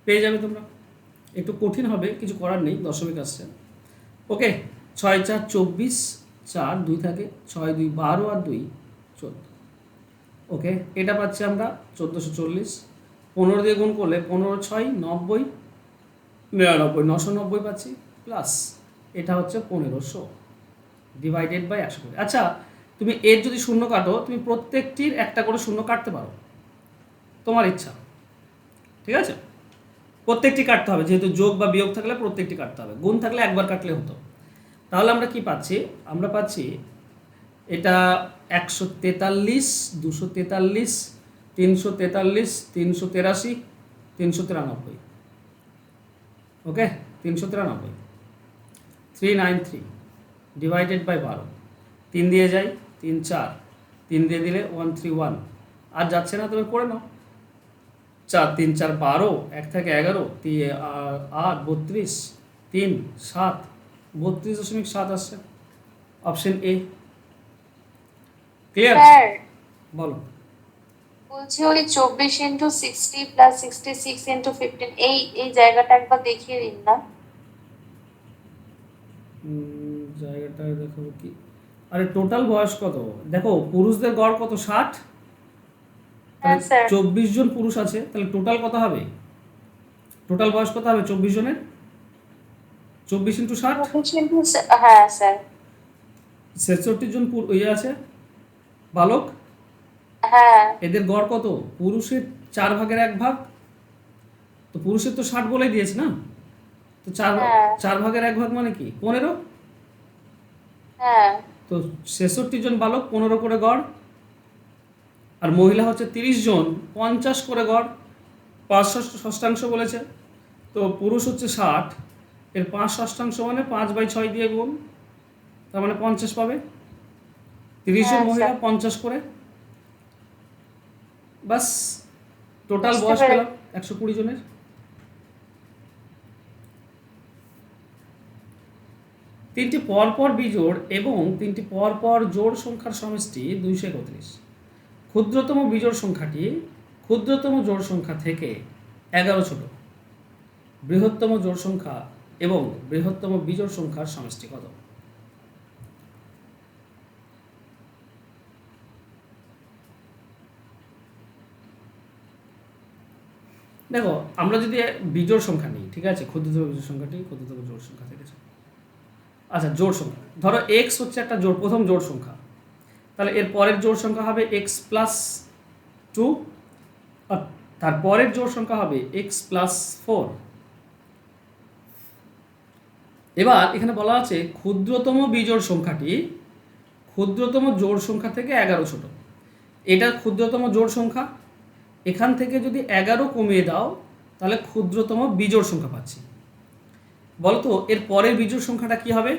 পেয়ে যাবে তোমরা। একটু কঠিন হবে, কিছু করার নেই, দশমিক আসছে। ওকে, 6 4 24, 4 2 থাকে, 6 2 12 আর 2 14। ওকে, এটা পাচ্ছি আমরা 1440। 15 দিয়ে গুণ করলে 15 6 90, 99, 990 পাচ্ছি, প্লাস এটা হচ্ছে 1500 ডিভাইডেড বাই 120। আচ্ছা, তুমি এর যদি শূন্য কাটো, তুমি প্রত্যেকটির একটা করে শূন্য কাটতে পারো, তোমার ইচ্ছা, ঠিক আছে। প্রত্যেকটি কাটতে হবে, যেহেতু যোগ বা বিয়োগ থাকলে প্রত্যেকটি কাটতে হবে, গুণ থাকলে একবার কাটলে হতো। তাহলে আমরা কি পাচ্ছি? আমরা পাচ্ছি এটা 143, 243, 343, 383, 393। ওকে, 393, 393 ডিভাইডেড বাই 12। 3 দিয়ে যাই, 3 4, 3 দিয়ে দিলে 131, আর যাচ্ছে না, তুমি পড়ে নাও। 4 3 4 12, 1 থেকে 11, 8 32, 3 7, 32.7 আসছে, অপশন এ। ক্লিয়ার? স্যার বলো। বলছি ওই 24 × 60 প্লাস 66 × 15 এই জায়গাটা একবার দেখিয়ে দিন না। জায়গাটা দেখো কি, আরে টোটাল বয়স কত দেখো, পুরুষদের গড় কত? 60। হ্যাঁ স্যার। 24 জন পুরুষ আছে, তাহলে টোটাল কত হবে? টোটাল বয়স কত হবে 24 জনের? 24 × 60, 24 হ্যাঁ স্যার। 66 জন ইয়ে আছে বালক, হ্যাঁ এদের গড় কত? পুরুষের 4/1, তো পুরুষের তো 60 বলেই দিয়েছে না, তো 4/1 মানে কি? 15। হ্যাঁ। তো 66 জন বালক 15 করে গড়, আর মহিলা হচ্ছে 30 জন 50 করে গড়, 5 ষষ্ঠাংশ বলেছে। তো পুরুষ হচ্ছে 60, এর 5 ষষ্ঠাংশ মানে 5/6 দিয়ে গুণ, তার মানে 50 পাবে। 30 জন হ্যাঁ, মহিলা স্যার। 50 করে, বাস টোটাল বুঝতে বয়স পেরেছি। পেলাম 120 জনের। তিনটি পরপর বিজোড় এবং তিনটি পরপর জোড় সংখ্যার সমষ্টি 231। ক্ষুদ্রতম বিজোড় সংখ্যাটি ক্ষুদ্রতম জোড় সংখ্যা থেকে 11 ছোট। বৃহত্তম জোড় সংখ্যা এবং বৃহত্তম বিজোড় সংখ্যার সমষ্টি কত? দেখো, আমরা যদি বিজোড় সংখ্যা নিই, ঠিক আছে, ক্ষুদ্রতম বিজোড় সংখ্যাটি ক্ষুদ্রতম জোড় সংখ্যা থেকে ছোট। আচ্ছা, জোড় সংখ্যা ধরো এক্স হচ্ছে একটা জোড়, প্রথম জোড় সংখ্যা, তাহলে এর পরের জোড় সংখ্যা হবে এক্স প্লাস 2, আর তার পরের জোড় সংখ্যা হবে এক্স প্লাস 4। এবার এখানে বলা আছে ক্ষুদ্রতম বিজোড় সংখ্যাটি ক্ষুদ্রতম জোড় সংখ্যা থেকে 11 ছোট। এটা ক্ষুদ্রতম জোড় সংখ্যা, এখান থেকে যদি 11 কমিয়ে দাও তাহলে ক্ষুদ্রতম বিজোড় সংখ্যা পাচ্ছি। বলতো এর পরের বিজোড় সংখ্যাটা কি হবে?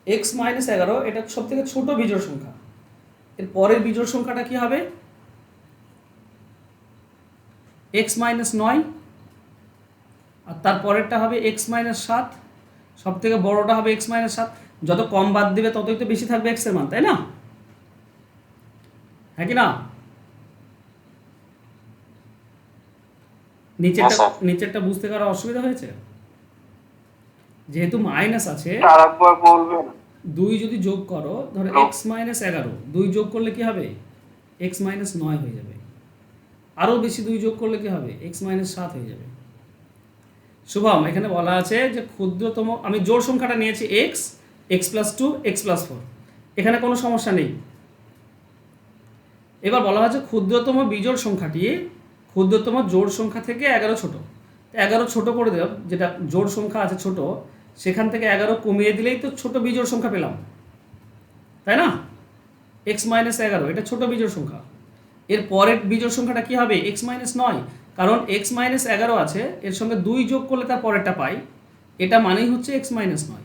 এক্স মাইনাস 11, এটা সব থেকে ছোট বিজোড় সংখ্যা। এর পরের বিজোড় সংখ্যাটা কি হবে? এক্স মাইনাস 9, আর তার পরেরটা হবে এক্স মাইনাস 7, সব থেকে বড়টা হবে এক্স মাইনাস 7। যত কম বাদ দিবে ততই তো বেশি থাকবে এক্স এর মান, তাই না? হ্যাঁ কি না? নিচেরটা বুঝতে কারো অসুবিধা হয়েছে? যেহেতু মাইনাস আছে, আরেকবার বলবেন? 2 যদি যোগ করো, ধরো এক্স মাইনাস 11, 2 যোগ করলে কি হবে? এক্স মাইনাস 9 হয়ে যাবে। আরও বেশি 2 যোগ করলে কি হবে? এক্স মাইনাস 7 হয়ে যাবে। শুভম, এখানে বলা আছে যে ক্ষুদ্রতম, আমি জোড় সংখ্যাটা নিয়েছি x, x plus 2, x plus 4, এখানে কোনো সমস্যা নেই। এবার বলা হচ্ছে ক্ষুদ্রতম বিজোড় সংখ্যাটি ক্ষুদ্রতম জোড় সংখ্যা থেকে 11 ছোট। 11 ছোট করে দেব, যেটা জোড় সংখ্যা আছে ছোট, সেখান থেকে 11 কমিয়ে দিলেই তো ছোট বিজোড় সংখ্যা পেলাম, তাই না? এক্স মাইনাস 11 এটা ছোট বিজোড় সংখ্যা। এর পরের বিজোড় সংখ্যাটা কি হবে? এক্স মাইনাস 9, কারণ এক্স মাইনাস 11 আছে, এর সঙ্গে 2 যোগ করলে তার পরেরটা পাই, এটা মানেই হচ্ছে এক্স মাইনাস 9।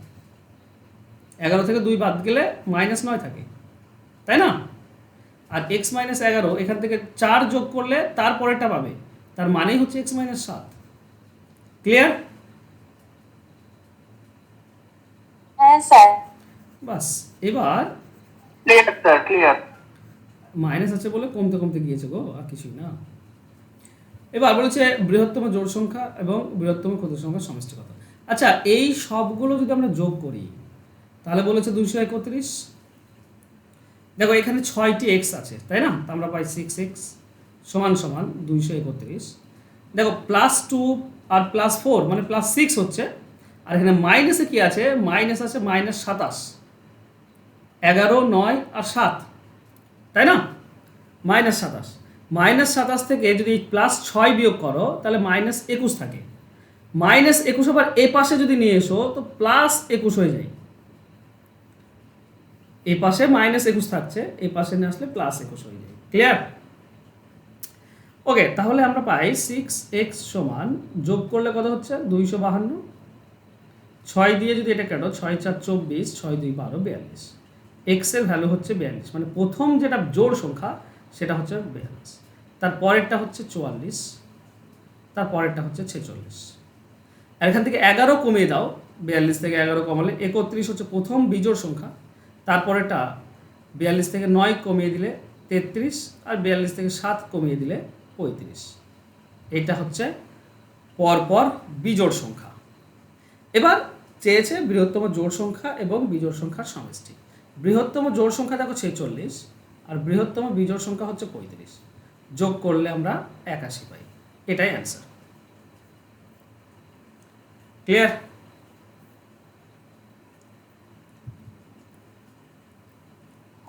11 থেকে 2 বাদ গেলে মাইনাস 9 থাকে, তাই না? আর এক্স মাইনাস 11 এখান থেকে 4 যোগ করলে তার পরেরটা পাবে, তার মানেই হচ্ছে এক্স মাইনাস 7। ক্লিয়ার? হ্যাঁ স্যার। বাস, এবার ক্লিয়ার স্যার, ক্লিয়ার। মাইনাস আছে বলে কমতে কমতে গিয়েছে গো, আর কিছুই না। এবার বলেছে বৃহত্তম জোড় সংখ্যা এবং বৃহত্তম ক্ষুদ্র সংখ্যার সমষ্টি কত। আচ্ছা, এই সবগুলো যদি আমরা যোগ করি তাহলে বলেছে 231। দেখো এখানে 6টি এক্স আছে, তাই না? তো আমরা পাই 6x সমান সমান 231। দেখো প্লাস 2 আর প্লাস 4 মানে প্লাস 6 হচ্ছে, আর এখানে মাইনাসে কি আছে? মাইনাস আছে মাইনাস 27, 11, 9 আর 7, তাই না? মাইনাস 27, মাইনাস 27 থেকে যদি প্লাস 6 বিয়োগ করো তাহলে মাইনাস 21 থাকে। মাইনাস 21 আবার এ পাশে যদি নিয়ে এসো তো প্লাস 21 হয়ে যায়। এ পাশে মাইনাস 21 থাকছে, এ পাশে নিয়ে আসলে প্লাস 21 হয়ে যায়। ক্লিয়ার? ওকে, তাহলে আমরা পাই 6x সমান, যোগ করলে কত হচ্ছে? 252। 6 দিয়ে যদি এটা কাটো, 6 4 24, 6 2 12, 42। এক্স এর ভ্যালু হচ্ছে 42, মানে প্রথম যেটা জোড় সংখ্যা সেটা হচ্ছে 42, তার পরেরটা হচ্ছে 44, তার পরেরটা হচ্ছে 46। আর এখান থেকে 11 কমিয়ে দাও, 42 থেকে 11 কমালে 31 হচ্ছে প্রথম বিজোড় সংখ্যা, তারপরেটা 42 থেকে 9 কমিয়ে দিলে 33, আর 42 থেকে 7 কমিয়ে দিলে 35। এটা হচ্ছে পরপর বিজোড় সংখ্যা। এবার চেয়েছে বৃহত্তম জোড় সংখ্যা এবং বিজোড় সংখ্যার সমষ্টি। বৃহত্তম জোড় সংখ্যা দেখো 46, আর বৃহত্তম বিজোড় সংখ্যা হচ্ছে 35, যোগ করলে আমরা 81 পাই। এটাই অ্যান্সার। ক্লিয়ার?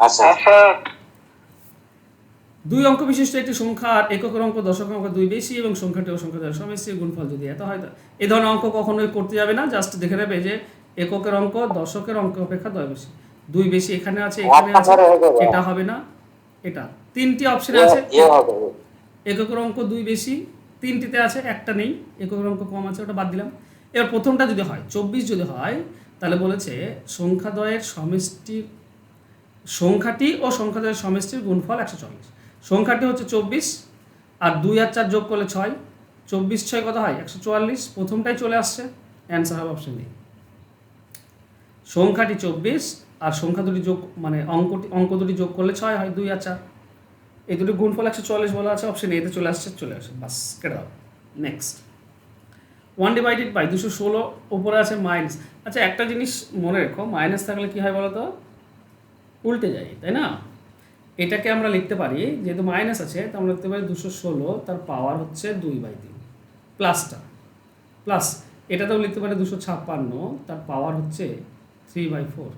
আচ্ছা স্যার 2 অঙ্ক বিশিষ্ট একটি সংখ্যার এককের অঙ্ক দশকের অঙ্ক 2 বেশি এবং সংখ্যাটি ও সংখ্যা দ্বারা সমষ্টির গুণফল যদি এত হয়, এই ধরনের অঙ্ক কখনোই করতে যাবে না। জাস্ট দেখে নেবে যে এককের অঙ্ক দশকের অঙ্ক অপেক্ষা 2 বেশি, 2 বেশি এখানে আছে, এখানে আছে, এটা হবে না, এটা 3টি অপশনে আছে। হবে এককের অঙ্ক 2 বেশি, 3টিতে আছে, একটা নেই, এককের অঙ্ক কম আছে, ওটা বাদ দিলাম। এবার প্রথমটা যদি হয় 24 যদি হয়, তাহলে বলেছে সংখ্যাদ্বয়ের সমষ্টির, সংখ্যাটি ও সংখ্যাদ্বয়ের সমষ্টির গুণফল 140। সংখ্যাটি হচ্ছে 24 আর 2 আর 4 যোগ করলে 6, 24 6 কত হয় 144, প্রথমটাই চলে আসছে, অ্যান্সার হবে অপশন ডি। সংখ্যাটি 24 আর সংখ্যা দুটি যোগ মানে অঙ্ক দুটি যোগ করলে 6 হয়, 2 আর 4, এই দুটি গুণফল 144 বলা আছে, অপশন এতে চলে আসছে, বাস কেটে দাও। নেক্সট 1 ডিভাইডেড বাই 216 উপরে আছে মাইনাস। আচ্ছা একটা জিনিস মনে রেখো, মাইনাস থাকলে কি হয় বলো তো, উল্টে যায়, তাই না? এটাকে আমরা লিখতে পারি, যেহেতু মাইনাস আছে তো আমরা লিখতে পারি 216 তার পাওয়ার হচ্ছে 2/3 প্লাসটা, প্লাস এটাতেও লিখতে পারি 256 তার পাওয়ার হচ্ছে 3/4।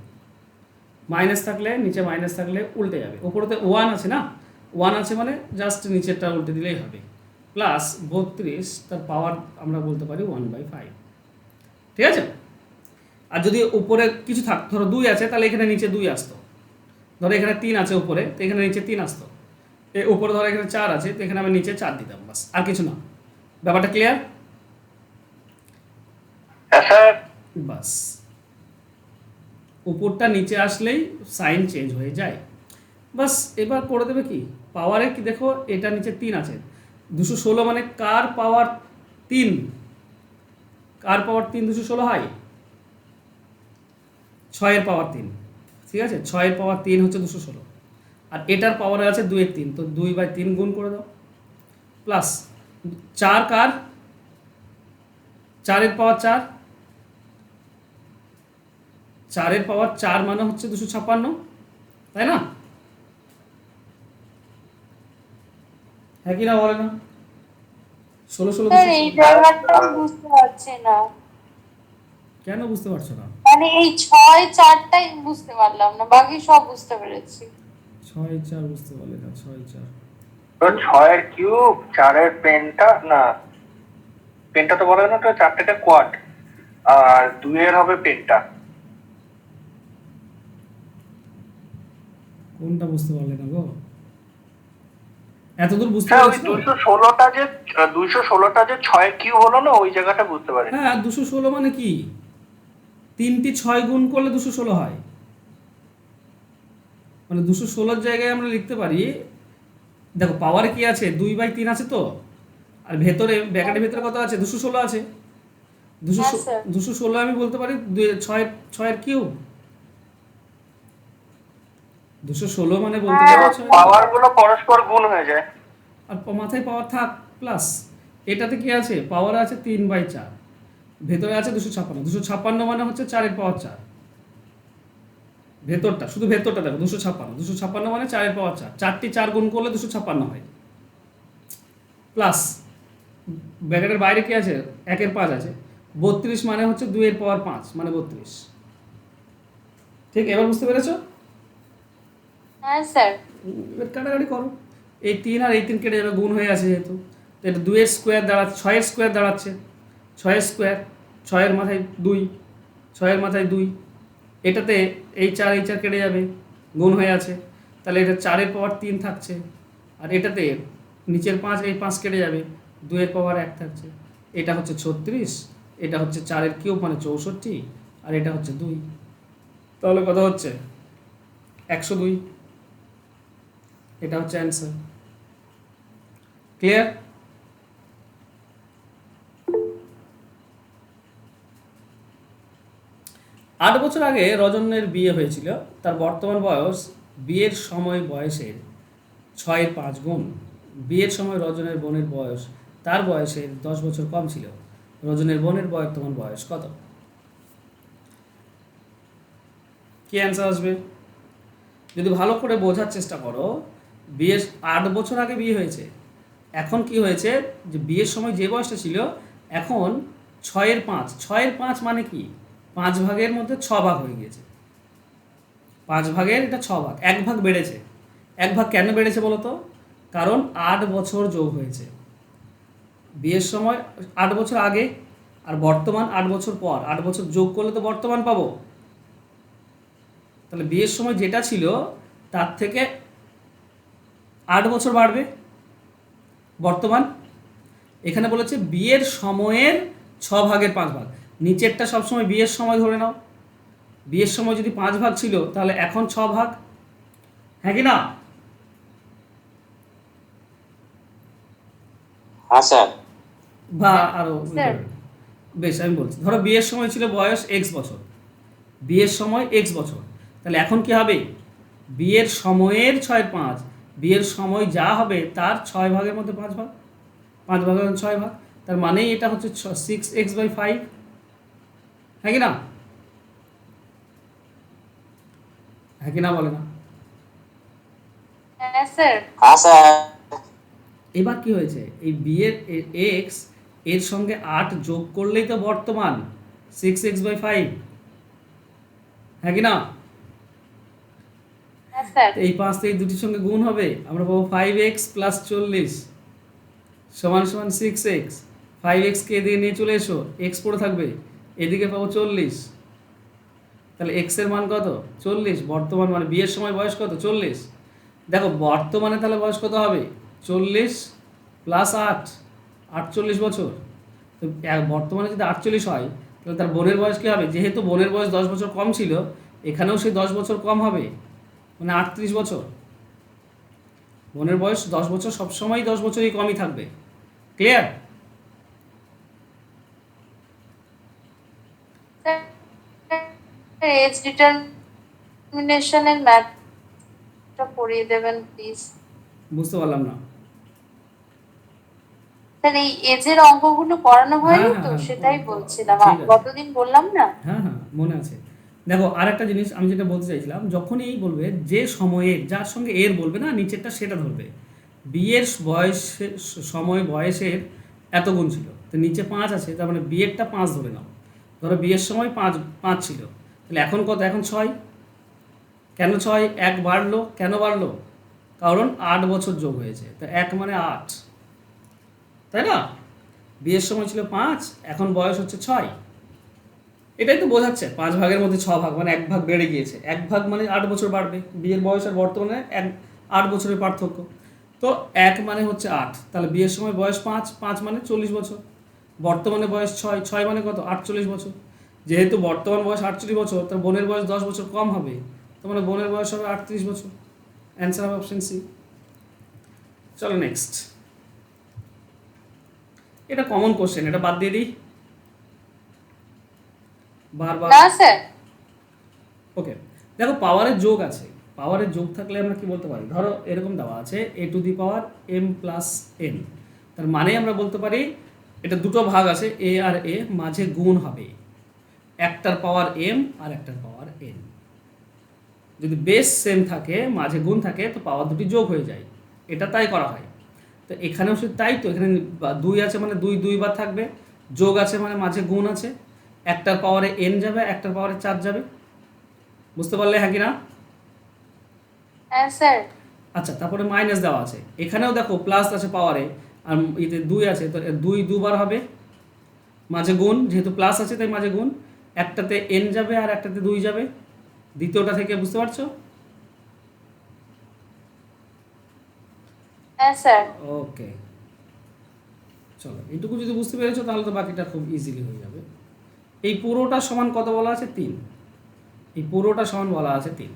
মাইনাস থাকলে নিচে মাইনাস থাকলে উল্টে যাবে, উপরেতে 1 আছে না, 1 আছে মানে জাস্ট নিচেরটা উল্টে দিলেই হবে, প্লাস 32 তার পাওয়ার আমরা বলতে পারি 1/5, ঠিক আছে? আর যদি উপরে কিছু থাকতো, ধরো 2 আছে তাহলে এখানে নিচে 2 আসতো, ধরো এখানে 3 আছে উপরে তো এখানে নিচে 3 আসতো, উপরে ধরো এখানে 4 আছে তো এখানে আমি নিচে 4 দিতাম, বাস আর কিছু না। ব্যাপারটা ক্লিয়ার? হ্যাঁ স্যার। বাস উপরটা নিচে আসলেই সাইন চেঞ্জ হয়ে যায়, বাস এবার করে দেবে কি পাওয়ারে, কি দেখো এটা নিচে 3 আছে, 216 মানে কার পাওয়ার 3, কার পাওয়ার 3 216 হয়, 6 এর পাওয়ার 3, ঠিক আছে? 6 এর পাওয়ার 3 হচ্ছে 216, আর এটার পাওয়ারে আছে 2 এর 3, তো 2/3 গুণ করে দাও, প্লাস 4 কার, 4 এর পাওয়ার 4, 4 এর পাওয়ার 4 মানে হচ্ছে 256, তাই না? হ্যাঁ কি না বলে না? 16 স্যার এই জায়গাটা বুঝতে পারছি না, কেন বুঝতে পারছো না? মানে এই 6 4টাই বুঝতে পারলাম না, বাকি সব বুঝতে পেরেছি। 6 4 বুঝতে পারলে না, 6 4 তো 6 কিউব, 4 পেনটা না, পেনটা তো বলা না, তো 4টা কোয়াড আর 2 হবে পেনটা। কোনটা বুঝতে পারলে না গো? এতদূর বুঝতে হ্যাঁ ওই পারছো? 216টা যে 6 কিউব হলো না, ওই জায়গাটা বুঝতে পারি। হ্যাঁ 216 মানে কি, 3টি 6 গুণ করলে 216 হয়, মানে 216 জায়গায় আমরা লিখতে পারি, দেখো পাওয়ারে কি আছে 2/3 আছে তো, আর ভেতরে ব্র্যাকেটের ভেতরে কত আছে 216 আছে, হ্যাঁ, স্যার। 216 আমি বলতে পারি 6 এর কিউব, 216 মানে বলতে পারি 6 পাওয়ার গুলো পরস্পর গুণ হয়ে যায়। আর মাথায় পাওয়ার থাক, প্লাস এটাতে কি আছে পাওয়ার আছে 3/4, ভেতরে আছে 256 মানে হচ্ছে 4 এর পাওয়ার 4, ভেতরটা শুধু ভেতরটা দেখো 256 মানে 4 এর পাওয়ার 4, 4টি 4 গুণ করলে 256 হয়, প্লাস ব্র্যাকেটের বাইরে কি আছে 1 এর 5 আছে, 32 মানে হচ্ছে 2 এর পাওয়ার 5 মানে 32, ঠিক? এবার বুঝতে পেরেছো? হ্যাঁ স্যার। এবার কাটাকাটি করো, এই 3 আর এই 3 কেটে যাবে, গুণ হয়ে আছে যেহেতু, তো এটা 2 এর স্কোয়ার দাঁড়াচ্ছে, 6 এর স্কোয়ার দাঁড়াচ্ছে, 6 এর স্কোয়ার, 6 এর মাথায় 2, 6 এর মাথায় 2, এটাতে এই 4 কেটে যাবে, গুণ হয়ে আছে, তাহলে এটা 4 এর পাওয়ার 3 থাকছে, আর এটাতে নিচের 5 এই 5 কেটে যাবে, 2 এর পাওয়ার 1 থাকছে, এটা হচ্ছে 36, এটা হচ্ছে 4 এর কিউব মানে 64, আর এটা হচ্ছে 2, তাহলে কত হচ্ছে 102, এটা হচ্ছে অ্যান্সার। ক্লিয়ার? আট বছর আগে রজনের বিয়ে হয়েছিল, তার বর্তমান বয়স বিয়ের সময় বয়সের 6/5 গুণ। বিয়ের সময় রজনের বোনের বয়স তার বয়সের 10 বছর কম ছিল, রজনের বোনের বর্তমান বয়স কত? কি অ্যান্সার আসবে? যদি ভালো করে বোঝার চেষ্টা করো, বিয়ের 8 বছর আগে বিয়ে হয়েছে, এখন কি হয়েছে যে বিয়ের সময় যে বয়সটা ছিল এখন 6/5, 6/5 মানে কি 5 ভাগের মধ্যে 6 ভাগ হয়ে গিয়েছে, 5 ভাগের এটা 6 ভাগ, 1 ভাগ বেড়েছে, 1 ভাগ কেন বেড়েছে বলো তো? কারণ 8 বছর যোগ হয়েছে, বিয়ের সময় 8 বছর আগে আর বর্তমান 8 বছর পর, 8 বছর যোগ করলে তো বর্তমান পাবো। তাহলে বিয়ের সময় যেটা ছিল তার থেকে 8 বছর বাড়বে বর্তমান। এখানে বলেছে বিয়ের সময়ের 6/5 নিচেরটা সবসময় বিয়ের সময় ধরে নাও। বিয়ের সময় যদি 5 ভাগ ছিল তাহলে এখন 6 ভাগ, হ্যাঁ কি না? হ্যাঁ স্যার। বা আরো স্যার। বেশ, আমি বলছি, ধরো বিয়ের সময় ছিল বয়স x বছর, বিয়ের সময় x বছর, তাহলে এখন কি হবে? বিয়ের সময়ের 6/5, বিয়ের সময় যা হবে তার 6 ভাগের মধ্যে 5 ভাগ, 5 ভাগের 6 ভাগ, তার মানেই এটা হচ্ছে 6x/5, হ্যাঁ কি না? হ্যাঁ কি না বলে না? হ্যাঁ স্যার। হ্যাঁ স্যার। এবার কি হয়েছে, এই বিয়ের এক্স এর সঙ্গে 8 যোগ করলেই তো বর্তমান 6x/5, হ্যাঁ কি না? হ্যাঁ স্যার। এই 5 এই দুটির সঙ্গে গুণ হবে, আমরা পাবো 5x + 40 = 6x। 5x কে দিয়ে নিয়ে চলে এসো, x পড়ে থাকবে, এদিকে পাবো 40। তাহলে x এর মান কত? 40। বর্তমান মানে বিয়ের সময় বয়স কত? 40। দেখো বর্তমানে তাহলে বয়স কত হবে? 40 + 8, 48 বছর। তো বর্তমানে যদি 48 হয় তাহলে তার বোনের বয়স কী হবে? যেহেতু বোনের বয়স 10 বছর কম ছিল, এখানেও সেই 10 বছর কম হবে, মানে 38 বছর। বোনের বয়স 10 বছর, সবসময়ই 10 বছরই কমই থাকবে। ক্লিয়ার? এজ ডিটারমিনেশনের ম্যাথটা পড়িয়ে দেবেন প্লিজ। বুঝতে পারলাম না। স্যার এই এজের অঙ্কগুলো করানো হয়নি তো, হ্যাঁ, সেটাই বলছিলাম। ঠিক আছে। গতদিন বললাম না। হ্যাঁ হ্যাঁ, মনে আছে। দেখো আর একটা জিনিস আমি যেটা বলতে চাইছিলাম, যখনই বলবে যে সময়ের, যার সঙ্গে এর বলবে না, নিচেরটা সেটা ধরবে। বিয়ের বয়সের সময় বয়সের এত গুণ ছিল, তো নিচে 5 আছে, তার মানে বিয়েরটা 5 ধরে নাও। ধরো বিয়ের সময় 5 ছিল, তাহলে এখন কত? এখন 6। কেন 6? 1 বাড়লো, কেন বাড়লো? কারণ 8 বছর যোগ হয়েছে, তো 1 মানে 8, তাই না? বিয়ের সময় ছিল 5, এখন বয়স হচ্ছে 6। এটাই তো বোঝাচ্ছে 5 ভাগের মধ্যে 6 ভাগ, মানে 1 ভাগ বেড়ে গিয়েছে। 1 ভাগ মানে 8 বছর বাড়বে। বিয়ের বয়স আর বর্তমানে 8 বছরের পার্থক্য। তো 1 মানে হচ্ছে 8, তাহলে বিয়ের সময় বয়স 5, 5 মানে 40 বছর। বর্তমানে বয়স 6, 6 মানে কত? 48 বছর। যেহেতু বর্তমান বয়স 48 বছর, তার বোনের বয়স 10 বছর কম হবে, তার মানে বোনের বয়স হবে 38 বছর। অ্যান্সার হবে অপশন সি। চলো নেক্সট। এটা কমন কোশ্চেন, এটা বাদ দিয়ে দিই বারবার। না স্যার। ওকে, দেখো পাওয়ারের যোগ আছে। পাওয়ারের যোগ থাকলে আমরা কি বলতে পারি? ধরো এরকম দেওয়া আছে a⁴m + n, তার মানে আমরা বলতে পারি এটা দুটো ভাগ আছে, a আর a, মাঝে গুণ হবে, একটার পাওয়ার m আর একটার পাওয়ার n। যদি বেস সেম থাকে, মাঝে গুণ থাকে, তো পাওয়ার দুটি যোগ হয়ে যায়। এটা তাই করা হয়। তো এখানেও সে তাই, তো এখানে 2 আছে মানে 2 2বার থাকবে, যোগ আছে মানে মাঝে গুণ আছে, একটার পাওয়ারে n যাবে, একটার পাওয়ারে 4 যাবে। বুঝতে পারলে, হ্যাঁ কি না? হ্যাঁ স্যার। আচ্ছা, তারপরে মাইনাস দেওয়া আছে। এখানেও দেখো প্লাস আছে পাওয়ারে, আর এতে 2 আছে, তো 2 2বার হবে, মাঝে গুণ, যেহেতু প্লাস আছে তাই মাঝে গুণ। একটাতে n যাবে আর একটাতে 2 যাবে, দ্বিতীয়টা থেকে। বুঝতে পারছো? হ্যাঁ স্যার। ওকে, চলো এইটুকু যদি বুঝতে পেরেছো তাহলে তো বাকিটা খুব ইজিলি হয়ে যাবে। এই পুরোটা সমান কত বলা আছে? 3। এই পুরোটা সমান বলা আছে 3।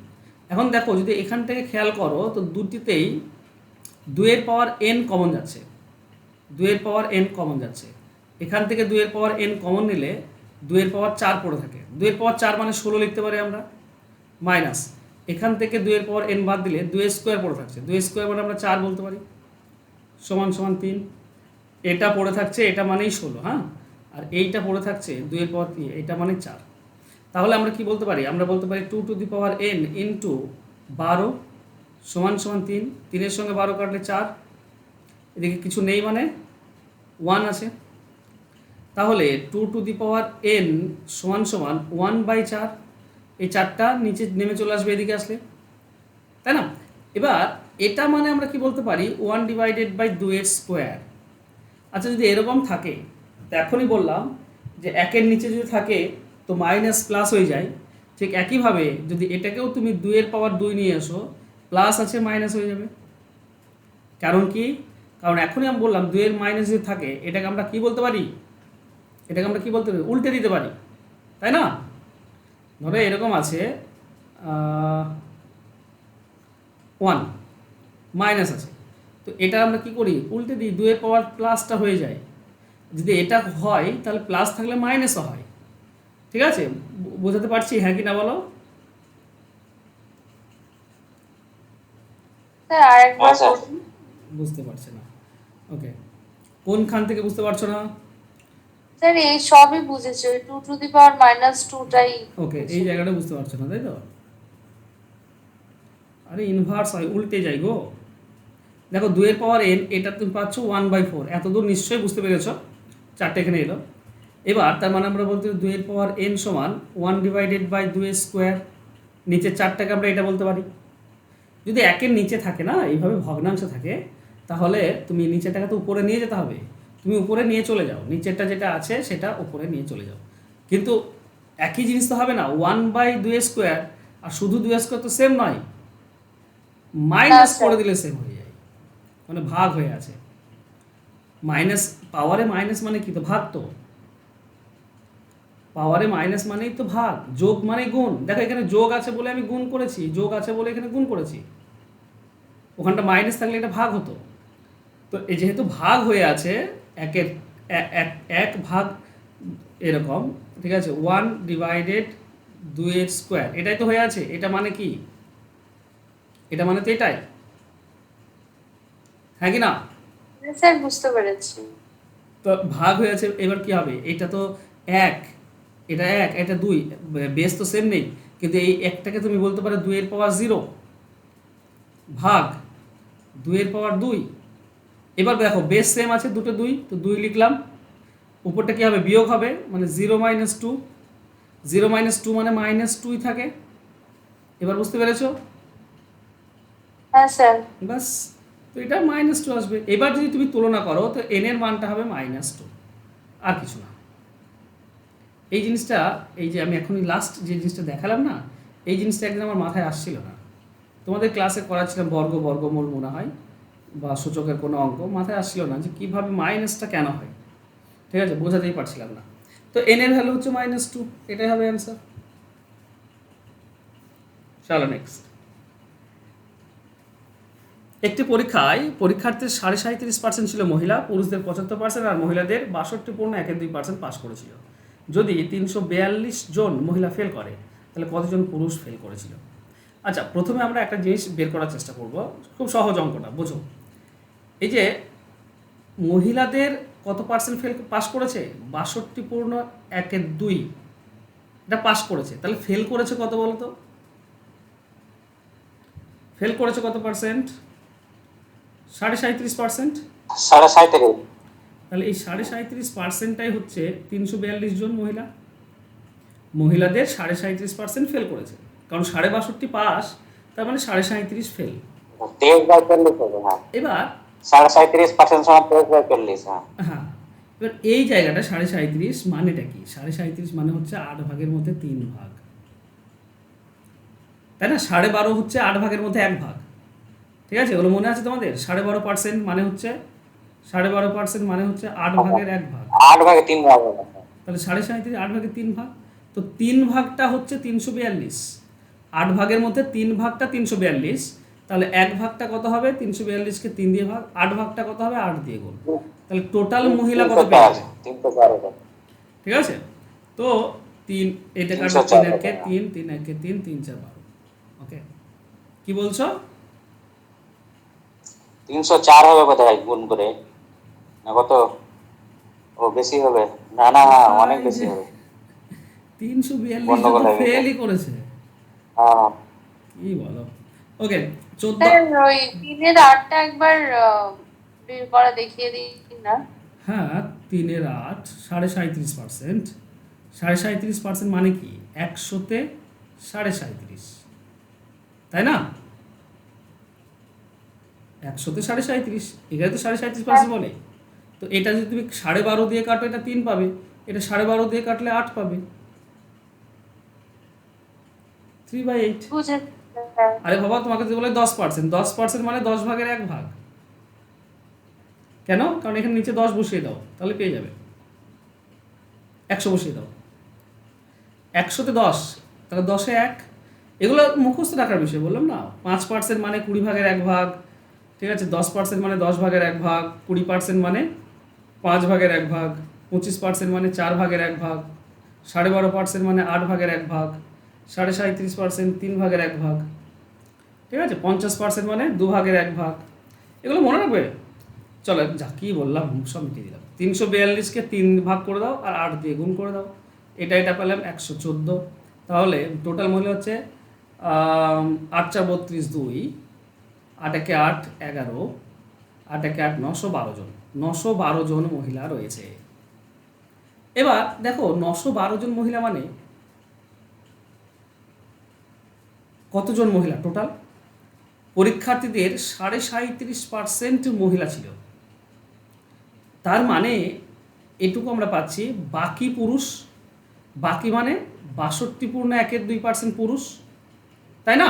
এখন দেখো যদি এখান থেকে খেয়াল করো, তো দুটিতেই 2 এর পাওয়ার n কমন যাচ্ছে, 2 এর পাওয়ার n কমন যাচ্ছে। এখান থেকে 2 এর পাওয়ার n কমন নিলে 2 এর পাওয়ার 4 পড়ে থাকে। 2 এর পাওয়ার 4 মানে 16 লিখতে পারি আমরা, মাইনাস এখান থেকে 2 এর পাওয়ার n বাদ দিলে 2 এর স্কোয়ার পড়ে থাকছে, 2 এর স্কোয়ার মানে আমরা 4 বলতে পারি, সমান সমান 3। এটা পড়ে থাকছে, এটা মানেই 16, হ্যাঁ, আর এইটা পড়ে থাকছে 2 এর পাওয়ার 3, এটা মানে 4। তাহলে আমরা কি বলতে পারি? আমরা বলতে পারি 2 to the power n into 12 সমান সমান 3। 3-এর সঙ্গে 12 কাটলে 4, এদিকে কিছু নেই মানে 1 আছে। তাহলে 2 টু দি পাওয়ার n সমান সমান 1/4। এই 4টা নিচে নেমে চলে আসবে এদিকে আসলে, তাই না? এবার এটা মানে আমরা কি বলতে পারি? 1/2 এর স্কোয়ার। আচ্ছা, যদি এরকম থাকে, তো এখনই বললাম যে একের নিচে যদি থাকে তো মাইনাস প্লাস হয়ে যায়, ঠিক একইভাবে যদি এটাকেও তুমি 2 এর পাওয়ার 2 নিয়ে এসো, প্লাস আছে মাইনাস হয়ে যাবে। কারণ কি? কারণ এখনই আমি বললাম 2 এর মাইনাস যদি থাকে এটাকে আমরা কি বলতে পারি, এটাকে আমরা কি বলতে পারি, উল্টে দিতে পারি, তাই না? ধরো এরকম আছে 1 মাইনাস আছে, তো এটা আমরা কি করি, উল্টে দিই, 2 এর পাওয়ার প্লাসটা হয়ে যায়। যদি এটা হয় তাহলে প্লাস থাকলে মাইনাসও হয়। ঠিক আছে, বোঝাতে পারছি হ্যাঁ কি না বলো? স্যার আরেকবার হ্যাঁ, স্যার। বলুন। বুঝতে পারছে না, ওকে। কোনখান থেকে বুঝতে পারছো না? স্যার এই সবই বুঝেছি, ওই 2⁻²টাই। ওকে, এই জায়গাটা বুঝতে পারছো না, তাই তো? আরে ইনভার্স হয়, উল্টে যাই গো। দেখো 2 এর পাওয়ার n, এটা তুমি পাচ্ছ 1/4, এতদূর নিশ্চয়ই বুঝতে পেরেছো, 4টে এখানে এলো। এবার তার মানে আমরা বলতে 2 এর পাওয়ার n সমান 1/2 নিচে 4টাকে আমরা এটা বলতে পারি। যদি একের নিচে থাকে না, এইভাবে ভগ্নাংশ থাকে, তাহলে তুমি নিচেরটাকে তো উপরে নিয়ে যেতে হবে, তুমি উপরে নিয়ে চলে যাও, নিচেরটা যেটা আছে সেটা উপরে নিয়ে চলে যাও। কিন্তু একই জিনিস তো হবে না, 1/2 আর শুধু 2 তো সেম নয়, মাইনাস আচ্ছা। করে দিলে সেম হয়ে যায়, মানে ভাগ হয়ে আছে। মাইনাস, পাওয়ারে মাইনাস মানে কি, তো ভাগ। তো পাওয়ারে মাইনাস মানেই তো ভাগ, যোগ মানে গুণ। দেখো এখানে যোগ আছে বলে আমি গুণ করেছি, যোগ আছে বলে এখানে গুণ করেছি, ওখানটা মাইনাস থাকলে এটা ভাগ হতো। তো এই যেহেতু ভাগ হয়ে আছে, একের এক ভাগ এরকম, ঠিক আছে, 1/2, এটাই তো হয়ে আছে। এটা মানে কি, এটা মানে তো এটাই, হ্যাঁ কি না? স্যার বুঝতে পেরেছি। তো ভাগ হয়ে আছে, এবার কি হবে, এটা তো 1, এটা 1, এটা 2, বেস তো সেম নেই, কিন্তু এই একটাকে তুমি বলতে পারো 2 এর পাওয়ার 0 ভাগ 2 এর পাওয়ার 2। এবার দেখো বেস সেম আছে, দুটো 2, তো 2 লিখলাম, উপরটা কি হবে, বিয়োগ হবে, মানে 0 - 2, 0 - 2 মানে -2 থাকে। এবার বুঝতে পেরেছো? হ্যাঁ স্যার। বাস, তো এটা -2 আসবে। এবার যদি তুমি তুলনা করো তো n এর মানটা হবে -2, আর কিছু না। এই জিনিসটা, এই যে আমি এখনই লাস্ট যে জিনিসটা দেখালাম না, এই জিনিসটা একদিন আমার মাথায় আসছিল না। তোমাদের ক্লাসে করাচ্ছিলাম বর্গমূল মনে হয়, বা সূচকের কোনো অঙ্ক, মাথায় আসছিল না যে কীভাবে মাইনাসটা কেন হয়। ঠিক আছে, বোঝাতেই পারছিলাম না। তো n এর ভ্যালু হচ্ছে -2, এটাই হবে অ্যান্সার। চলো নেক্সট। একটি পরীক্ষায় পরীক্ষার্থীর 37.5% ছিল মহিলা, পুরুষদের 75% আর মহিলাদের 62.12% পাস করেছিল। যদি 342 জন মহিলা ফেল করে তাহলে কতজন পুরুষ ফেল করেছিল? আচ্ছা, প্রথমে আমরা একটা জিনিস বের করার চেষ্টা করব, খুব সহজ অঙ্কটা বোঝো। এই যে মহিলাদের কত পার্সেন্ট পাস করেছে, 62.12, এটা পাস করেছে, তাহলে ফেল করেছে কত বলো তো? ফেল করেছে কত পার্সেন্ট? 37.5%। 37.5। তাহলে এই 37.5%টাই হচ্ছে 342 জন মহিলা। মহিলাদের 37.5% ফেল করেছে, কারণ 62.5 পাস, তার মানে 37.5 ফেল। 23/40 হবে, হ্যাঁ। এবার 37.5% সমান 23/40, হ্যাঁ। হ্যাঁ, এবার এই জায়গাটা 37.5 মানেটা কি? 37.5 মানে হচ্ছে 8 ভাগের মধ্যে 3 ভাগ, তাই না? 12.5 হচ্ছে 8 ভাগের মধ্যে 1 ভাগ। ঠিক আছে, ওগুলো মনে আছে তোমাদের? 12.5% মানে হচ্ছে 12.5% মানে হচ্ছে 8 ভাগের 1 ভাগ। 8/3 ভাগ হবে। তাহলে 37.5 8 ভাগের 3 ভাগ, তো 3 ভাগটা হচ্ছে 342, 8 ভাগের মধ্যে 3 ভাগটা 342, তাহলে 1 ভাগটা কত হবে? 342কে 3 দিয়ে ভাগ, 8 ভাগটা কত হবে? 8 দিয়ে গুণ। তাহলে টোটাল মহিলা কত পেয়ে যাবে? 304 হবে। ঠিক আছে, তো 3, এটা কাটবে, 304 3 একে হবে। 3, 3 একে 3, 3 4 12। ওকে, কি বলছো? 304 হবে বোধহয় গুণ করে, না কত? ও বেশি হবে, না না, অনেক বেশি হবে। 342 জন গন্ডগোল তো হয়ে গেছে। ফেলই করেছে, হ্যাঁ, কি বলো? ওকে, 14। স্যার ওই 3-8টা একবার বের করা দেখিয়ে দিন না। হ্যাঁ, 3-8 37.5%, 37.5% মানে কি? 100-তে 37.5, তাই না? 100-তে 37.5, এখানে তো 37.5% বলে। তো এটা যদি তুমি 12.5 দিয়ে কাটো, এটা 3 পাবে, এটা 12.5 দিয়ে কাটলে 8 পাবে, 3/8। বুঝে আরে বাবা তোমাকে যদি বলে 10%, 10% মানে 10 ভাগের 1 ভাগ। কেন? কারণ এখানে নিচে 10 বসিয়ে দাও, তাহলে পেয়ে যাবে। 100 বসিয়ে দাও, 100-তে 10, তাহলে 10-এ 1। এগুলো মুখস্থ রাখার বিষয়, বললাম না। 5% মানে 20 ভাগের 1 ভাগ, ঠিক আছে। 10% মানে 10 ভাগের 1 ভাগ, 20% মানে 5 ভাগের 1 ভাগ, 25% মানে 4 ভাগের 1 ভাগ, 12.5% মানে 8 ভাগের 1 ভাগ, 37.5% 3 ভাগের 1 ভাগ, ঠিক আছে। 50% মানে 2 ভাগের 1 ভাগ। এগুলো মনে রাখবে। চলো, যা কি বললাম সব মিটিয়ে দিলাম। 342-কে 3 ভাগ করে দাও আর 8 দিয়ে গুণ করে দাও, এটা পেলাম 114। তাহলে টোটাল মহিলা হচ্ছে 8 × 4 = 32, 8 × 8 = 11, 8 × 8 = 912 জন। 912 জন মহিলা রয়েছে। এবার দেখো 912 জন মহিলা মানে কতজন মহিলা টোটাল? পরীক্ষার্থীদের 37.5% মহিলা ছিল। তার মানে এটুকু আমরা পাচ্ছি বাকি পুরুষ। বাকি মানে 62.12% পুরুষ, তাই না?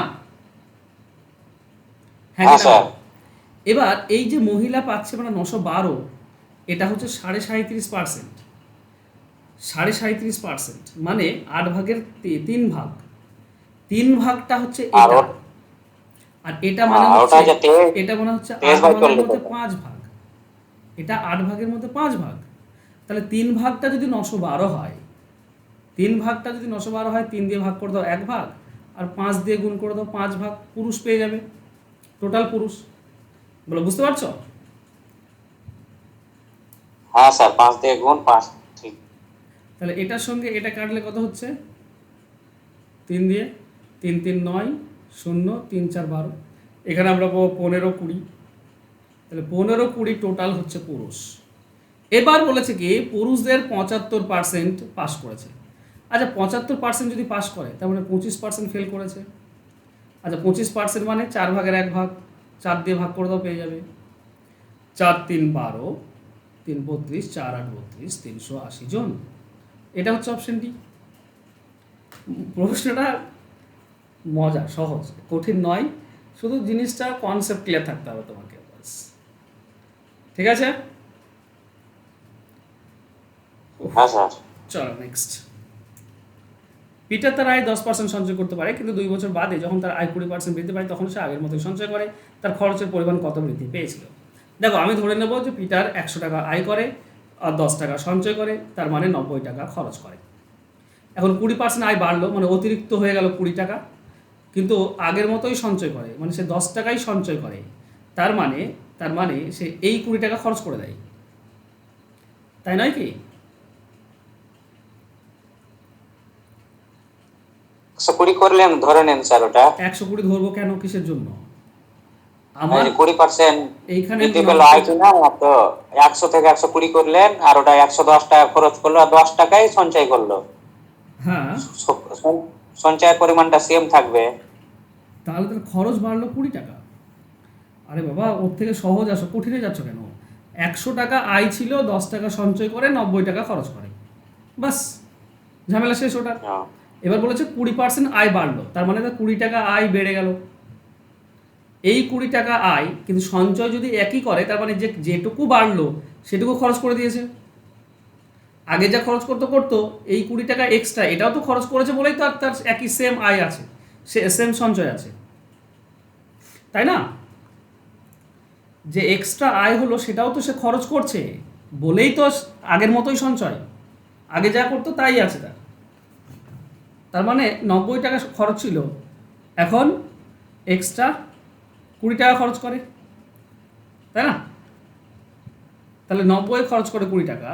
হ্যাঁ হ্যাঁ কি না? স্যার। এবার এই যে মহিলা পাচ্ছে মানে 912, এটা হচ্ছে 37.5%। 37.5% মানে 8 ভাগের 3 ভাগ। 3 ভাগটা হচ্ছে আর এটা, আর এটা মানে আর ওটা হচ্ছে, হচ্ছে 23 এটা মানে হচ্ছে 8 23/40 ভাগের মধ্যে হবে। 5 ভাগ। এটা 8 ভাগের মধ্যে 5 ভাগ। তাহলে 3 ভাগটা যদি 912 হয়, 3 ভাগটা যদি 912 হয়, 3 দিয়ে ভাগ করে দাও 1 ভাগ, আর 5 দিয়ে গুণ করে দাও 5 ভাগ, পুরুষ পেয়ে যাবে, টোটাল পুরুষ। বলো, বুঝতে পারছো? হ্যাঁ স্যার, 5 দিয়ে গুণ 5, ঠিক। তাহলে এটার সঙ্গে এটা কাটলে কত হচ্ছে? 3 দিয়ে 3 3 9, 0 3 4 12। এখানে আমরা পাবো 15 20। তাহলে 15 20 টোটাল হচ্ছে পুরুষ। এবার বলেছে কি পুরুষদের 75% পাস করেছে। আচ্ছা, 75% যদি পাস করে তার মানে 25% ফেল করেছে। আচ্ছা, 25% মানে 4 ভাগের 1 ভাগ, 4 দিয়ে ভাগ করে দাও, পেয়ে যাবে 4 3 12, 3 32, 4 8 32, 380 জন। এটা হচ্ছে অপশন ডি। প্রশ্নটা মজা, সহজ, কঠিন নয়। শুধু জিনিসটা কনসেপ্ট ক্লিয়ার থাকতে হবে তোমাকে, বাস। ঠিক আছে, হ্যাঁ স্যার। চলো নেক্সট। পিটার তার আয় 10% সঞ্চয় করতে পারে, কিন্তু 2 বছর বাদে যখন তার আয় 20% বৃদ্ধি পায় তখন সে আগের মতোই সঞ্চয় করে। তার খরচের পরিমাণ কত বৃদ্ধি পেয়েছিল? দেখো, আমি ধরে নেব যে পিটার 100 টাকা আয় করে আর 10 টাকা সঞ্চয় করে, তার মানে 90 টাকা খরচ করে। এখন 20% আয় বাড়লো, মানে অতিরিক্ত হয়ে গেল 20 টাকা, কিন্তু আগের মতোই সঞ্চয় করে, মানে সে 10 টাকাই সঞ্চয় করে। তার মানে সে এই 20 টাকা খরচ করে দেয়, তাই নয় কি? 120 করলেন, ধরে নেন স্যার। ওটা 120 ধরবো কেন, কিসের জন্য? এই আমার যে 20% এইখানে বৃদ্ধি পেল আয় কিনা, তো 100 থেকে 120 করলেন, আর ওটা 110 টাকা খরচ করলো, আর 10 টাকাই সঞ্চয় করলো। হ্যাঁ, সঞ্চয়ের পরিমাণটা সেম থাকবে। তাহলে তার খরচ বাড়লো 20 টাকা। আরে বাবা, ওর থেকে সহজ আসো, কঠিনে যাচ্ছ কেন? 100 টাকা আয় ছিল, 10 টাকা সঞ্চয় করে 90 টাকা খরচ করে, বাস, ঝামেলা শেষ ওটা। হ্যাঁ। এবার বলেছে 20% আয় বাড়লো, তার মানে তার 20 টাকা আয় বেড়ে গেল। এই 20 টাকা আয়, কিন্তু সঞ্চয় যদি একই করে, তার মানে যেটুকু বাড়লো সেটুকু খরচ করে দিয়েছে। আগে যা খরচ করতো এই 20 টাকা এক্সট্রা, এটাও তো খরচ করেছে বলেই তো তার একই সেম আয় আছে, সেম সঞ্চয় আছে, তাই না? যে এক্সট্রা আয় হলো সেটাও তো সে খরচ করছে বলেই তো আগের মতোই সঞ্চয়, আগে যা করতো তাই আছে তার। তার মানে 90 টাকা খরচ ছিল, এখন এক্সট্রা 20 টাকা খরচ করে, তাই না? তাহলে 90 খরচ করে 20 টাকা,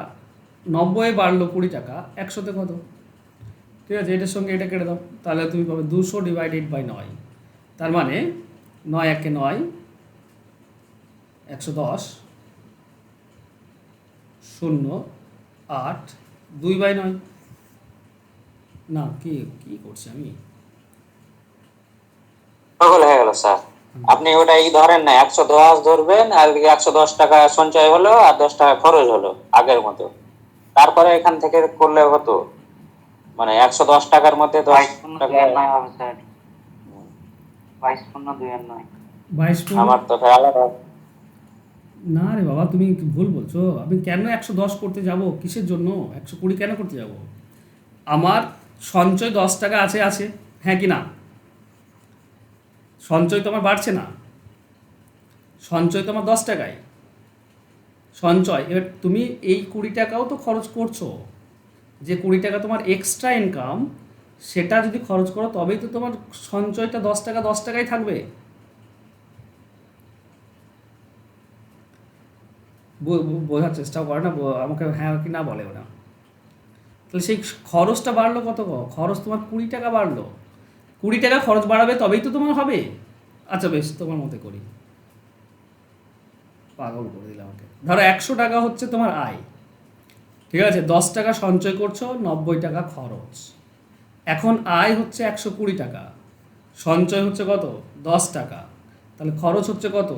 90 বাড়লো 20 টাকা, 100-তে কত? ঠিক আছে, এটার সঙ্গে এটা কেটে দাও, তাহলে তুমি পাবে 200 ডিভাইডেড বাই 9। তার মানে 9 1 9, 110, 0 8, 2/9। না, কি করছি আমি? পাগল হয়ে গেল স্যার। আপনি ওটা এই ধরেন না, 110 ধরবেন, আর 110 টাকা সঞ্চয় হলো আর 10 টাকা খরচ হলো আগের মতো। তারপরে এখান থেকে করলে হতো মানে 110 টাকার মধ্যে 10 টাকা। 22.9 হবে স্যার, 22.2 22 আমার তো খেয়াল না রে বাবা, তুমি ভুল বলছো। আমি কেন 110 করতে যাব? কিসের জন্য 120 কেন করতে যাব? আমার সঞ্চয় 10 টাকা আছে, হ্যাঁ কি না? সঞ্চয় তো আমার বাড়ছে না, সঞ্চয় তো আমার 10 টাকায় সঞ্চয়। এবার তুমি এই 20 টাকাও তো খরচ করছো, যে 20 টাকা তোমার এক্সট্রা ইনকাম, সেটা যদি খরচ করো তবেই তো তোমার সঞ্চয়টা 10 টাকা 10 টাকাই থাকবে। বোঝার চেষ্টা করে না, আমাকে হ্যাঁ কি না বলে ওরা। তাহলে সেই খরচটা বাড়লো কত? খরচ তোমার 20 টাকা বাড়লো, 20 টাকা খরচ বাড়াবে তবেই তো তোমার হবে। আচ্ছা বেশ, তোমার মতে করি, পাগল করে দিলাম আমাকে। ধরো 100 টাকা হচ্ছে তোমার আয়, ঠিক আছে, 10 টাকা সঞ্চয় করছো, 90 টাকা খরচ। এখন আয় হচ্ছে 120 টাকা, সঞ্চয় হচ্ছে কত? 10 টাকা, তাহলে খরচ হচ্ছে কত?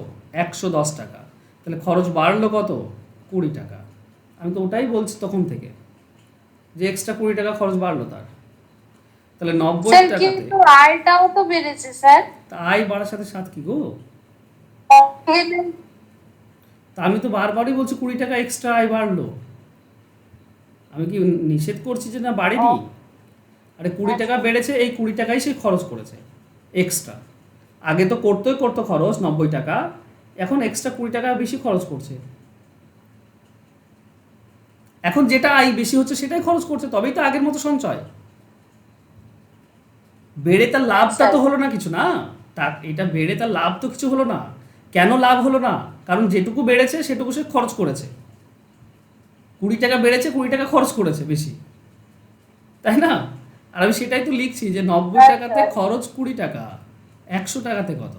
110 টাকা। তাহলে খরচ বাড়লো কত? 20 টাকা। আমি তো ওটাই বলছি তখন থেকে, যে এক্সট্রা 20 টাকা খরচ বাড়লো তার। তাহলে 90 স্যার টাকাতে কিন্তু আয়টাও তো বেড়েছে স্যার। তা আয় বাড়ার সাথে সাথে কি গো? তা আমি তো বারবারই বলছি 20 টাকা এক্সট্রা আয় বাড়লো। আমি কি নিষেধ করছি যে না বাড়েনি? আরে 20 টাকা বেড়েছে, এই 20 টাকাই সে খরচ করেছে এক্সট্রা। আগে তো করতো খরচ 90 টাকা, এখন এক্সট্রা 20 টাকা বেশি খরচ করছে। এখন যেটা আয় বেশি হচ্ছে সেটাই খরচ করছে, তবেই তো আগের মতো সঞ্চয়। বেড়ে তার লাভটা তো হলো না কিছু, না এটা বেড়ে তার লাভ তো কিছু হলো না। কেন লাভ হলো না? কারণ যেটুকু বেড়েছে সেটুকু সে খরচ করেছে। 20 টাকা বেড়েছে, 20 টাকা খরচ করেছে বেশি, তাই না? আর আমি সেটাই তো লিখছি যে 90 টাকাতে খরচ 20 টাকা, 100 টাকাতে কত?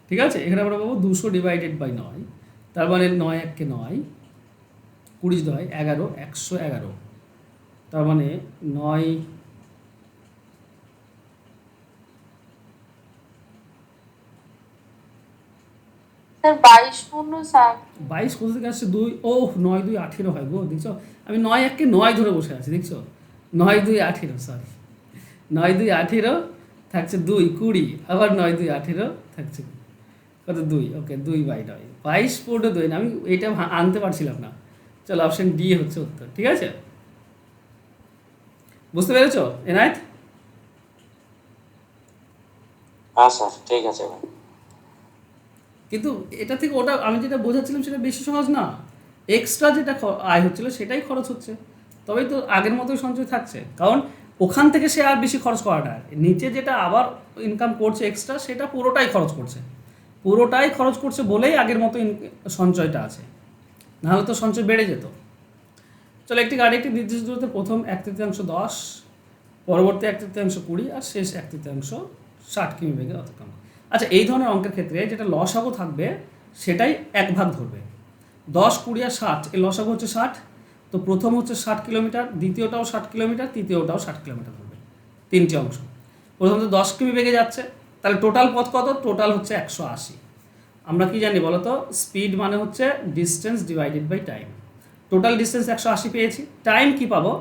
ঠিক আছে, এখানে আমরা পাবো 200 ডিভাইডেড বাই 9, তার মানে 9 1 কে 9, 20 9 11, 111, তার মানে 9 স্যার 22.7। 22 কোথা থেকে আসছে? 2, ও 9 2 18 হয় গো, দেখছো? আমি 9 1 কে 9 ধরে বসে আছি, দেখছো? 9 2 18, সরি, 9 2 18 থাকছে 2 20, আবার 9 2 18 থাকছে কত? 2, ওকে, 2 বাই 9, 22.2। আমি এইটা আনতে পারছিলাম না। চলো, অপশন ডি হচ্ছে উত্তর, ঠিক আছে? বুঝতে পেরেছো এনায়েত? হ্যাঁ স্যার, ঠিক আছে ভাই। কিন্তু এটা থেকে ওটা আমি যেটা বোঝাচ্ছিলাম সেটা বেশি সহজ না। এক্সট্রা যেটা আয় হচ্ছিল সেটাই খরচ হচ্ছে, তবেই তো আগের মতোই সঞ্চয় থাকছে। কারণ ওখান থেকে সে আর বেশি খরচ করাটা, নিচে যেটা আবার ইনকাম করছে এক্সট্রা, সেটা পুরোটাই খরচ করছে, পুরোটাই খরচ করছে বলেই আগের মতো সঞ্চয়টা আছে, নাহলে তো সঞ্চয় বেড়ে যেত। চলো, একটি গাড়ি একটি নির্দিষ্ট দূরত্বে প্রথম 1/3 10, পরবর্তী 1/3 20, আর শেষ 1/3 60 কিমি বেগে অতিক্রম। আচ্ছা, এই ধরনের অঙ্কের ক্ষেত্রে যেটা লসাগু থাকবে সেটাই এক ভাগ ধরবে। 10 20 আর 60, এই লসাগু হচ্ছে 60, তো প্রথম হচ্ছে 60 কিলোমিটার, দ্বিতীয়টাও 60 কিলোমিটার, তৃতীয়টাও 60 কিলোমিটার ধরবে। তিনটি অংশ। প্রথম তো 10 কিমি বেগে যাচ্ছে, তাহলে টোটাল পথ কত? টোটাল হচ্ছে 180। আমরা কি জানি বলো তো? স্পিড মানে হচ্ছে distance divided by time. Total distance 180 পেয়েছি, টাইম কি পাবো?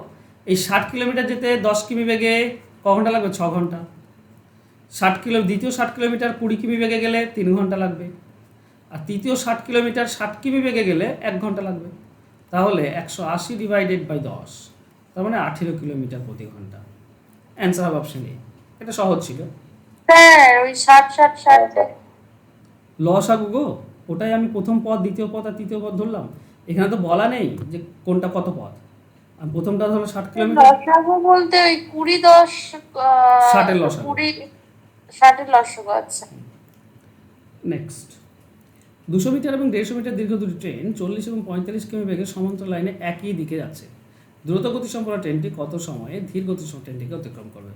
এই 60 কিলোমিটার যেতে 10 কিমি বেগে ক ঘন্টা লাগবে? 6 ঘন্টা। দ্বিতীয় 60 কিলোমিটার 20 কিমি বেগে গেলে 3 ঘন্টা লাগবে, আর তৃতীয় 60 কিলোমিটার 60 কিমি বেগে গেলে 1 ঘন্টা লাগবে। তাহলে 180 ডিভাইডেড বাই 10, তার মানে 18 কিলোমিটার প্রতি ঘন্টা। অ্যান্সার হবে অপশন এ। এটা সহজ ছিল। স্যার ওই 60 লসাগু গো, ওটাই আমি প্রথম পদ, দ্বিতীয় পদ আর তৃতীয় পদ ধরলাম। এখানে তো বলা নেই যে কোনটা কত পদ। আমি প্রথমটা ধরো 60 কিলোমিটার, লসাগু বলতে ওই 20 10 60 এর লসাগু। 60 এর লসাগু। আচ্ছা, নেক্সট, 200 মিটার এবং 150 মিটার দীর্ঘ দুটি ট্রেন 40 এবং 45 কিমি বেগে সমান্তরাল লাইনে একই দিকে যাচ্ছে। দ্রুত গতি সম্পন্ন ট্রেনটি কত সময়ে ধীর গতি ট্রেনটিকে অতিক্রম করবে?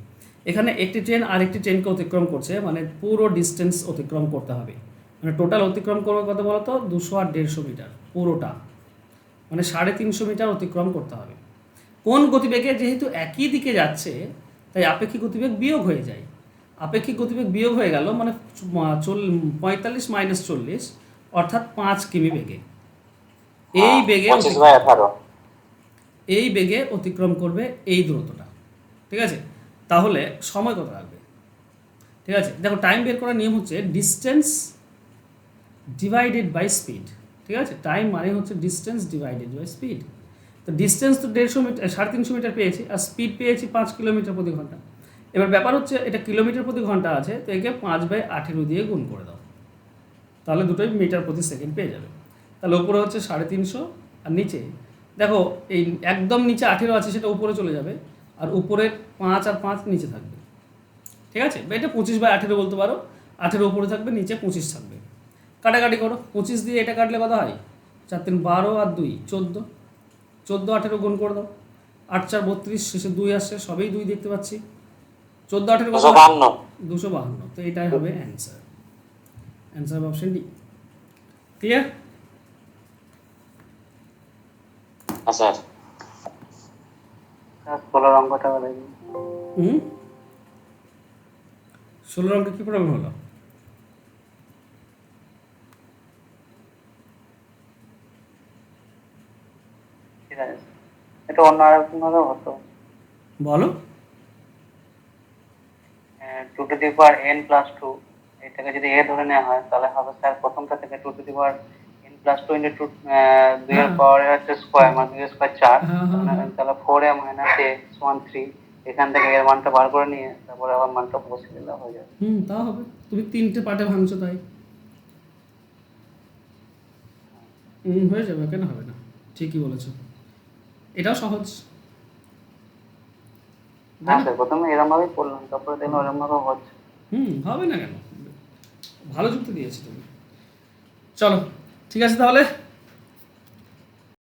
এখানে একটি ট্রেন আরেকটি ট্রেনকে অতিক্রম করছে, মানে পুরো ডিস্টেন্স অতিক্রম করতে হবে। মানে টোটাল অতিক্রম করবে কত বলো তো? 200 আর 150 মিটার, পুরোটা মানে 350 মিটার অতিক্রম করতে হবে। কোন গতিবেগে? যেহেতু একই দিকে যাচ্ছে তাই আপেক্ষিক গতিবেগ বিয়োগ হয়ে যায়। আপেক্ষিক গতিবেগ বিয়োগ হয়ে গেল মানে 45 মাইনাস 40, অর্থাৎ 5 কিমি বেগে। এই বেগে 25/18, এই বেগে অতিক্রম করবে এই দূরত্বটা, ঠিক আছে? তাহলে সময় কত লাগবে? ঠিক আছে, দেখো টাইম বের করার নিয়ম হচ্ছে ডিস্টেন্স ডিভাইডেড বাই স্পিড। ঠিক আছে, টাইম মানে হচ্ছে ডিস্টেন্স ডিভাইডেড বাই স্পিড। তো ডিস্টেন্স তো 150 মিটার 350 মিটার পেয়েছি, আর স্পিড পেয়েছি 5 কিলোমিটার প্রতি ঘন্টা। এবার ব্যাপার হচ্ছে এটা কিলোমিটার প্রতি ঘন্টা আছে, তো একে 5/18 দিয়ে গুণ করে দাও, তাহলে দুটোই মিটার প্রতি সেকেন্ড পেয়ে যাবে। তাহলে উপরে হচ্ছে 350 আর নিচে দেখো এই একদম নিচে 18 আছে, সেটা উপরে চলে যাবে, আর উপরে 5 আর 5 নিচে থাকবে। ঠিক আছে, বা এটা 25/18 বলতে পারো, 18 উপরে থাকবে, নিচে 25 থাকবে। কাটাকাটি করো, 25 দিয়ে এটা কাটলে কত হয়? 4 3 12 আর 2 14, 14 18 গুণ করে দাও, 8 4 32, শেষে 2 আসছে, সবই 2 দেখতে পাচ্ছি। 14 18 কত? 252। 252। তো এটাই হবে অ্যান্সার। অ্যান্সার হবে অপশন ডি। ক্লিয়ার? হ্যাঁ স্যার। 16 অঙ্কটা বলে দিন। 16 অঙ্কে কী প্রবলেম হলো? ঠিক আছে, এটা অন্য আরেকরকম ভাবে হতো। বলো। 2 to the power n plus 2, এটাকে যদি a ধরে নেওয়া হয় তাহলে হবে স্যার প্রথমটা থেকে 2 to the power n plus 2 into 2 এর পাওয়ার হচ্ছে স্কোয়ার, মানে 2 স্কোয়ার 4, তাহলে 4a মাইনাস a সমান 3। এখান থেকে এর মানটা বার করে নিয়ে তারপরে আবার মানটা বসিয়ে দিলে হয়ে যাবে। তা হবে, তুমি 3টে পার্টে ভাঙছো তাই হয়ে যাবে, কেন হবে না? ঠিকই বলেছো, এটাও সহজ। হ্যাঁ স্যার, প্রথমে এরকম ভাবেই করলাম, তারপরে দেখলাম এরকম ভাবে হচ্ছে। হবে না কেন? ভালো যুক্তি দিয়েছি তুমি। চলো ঠিক আছে তাহলে।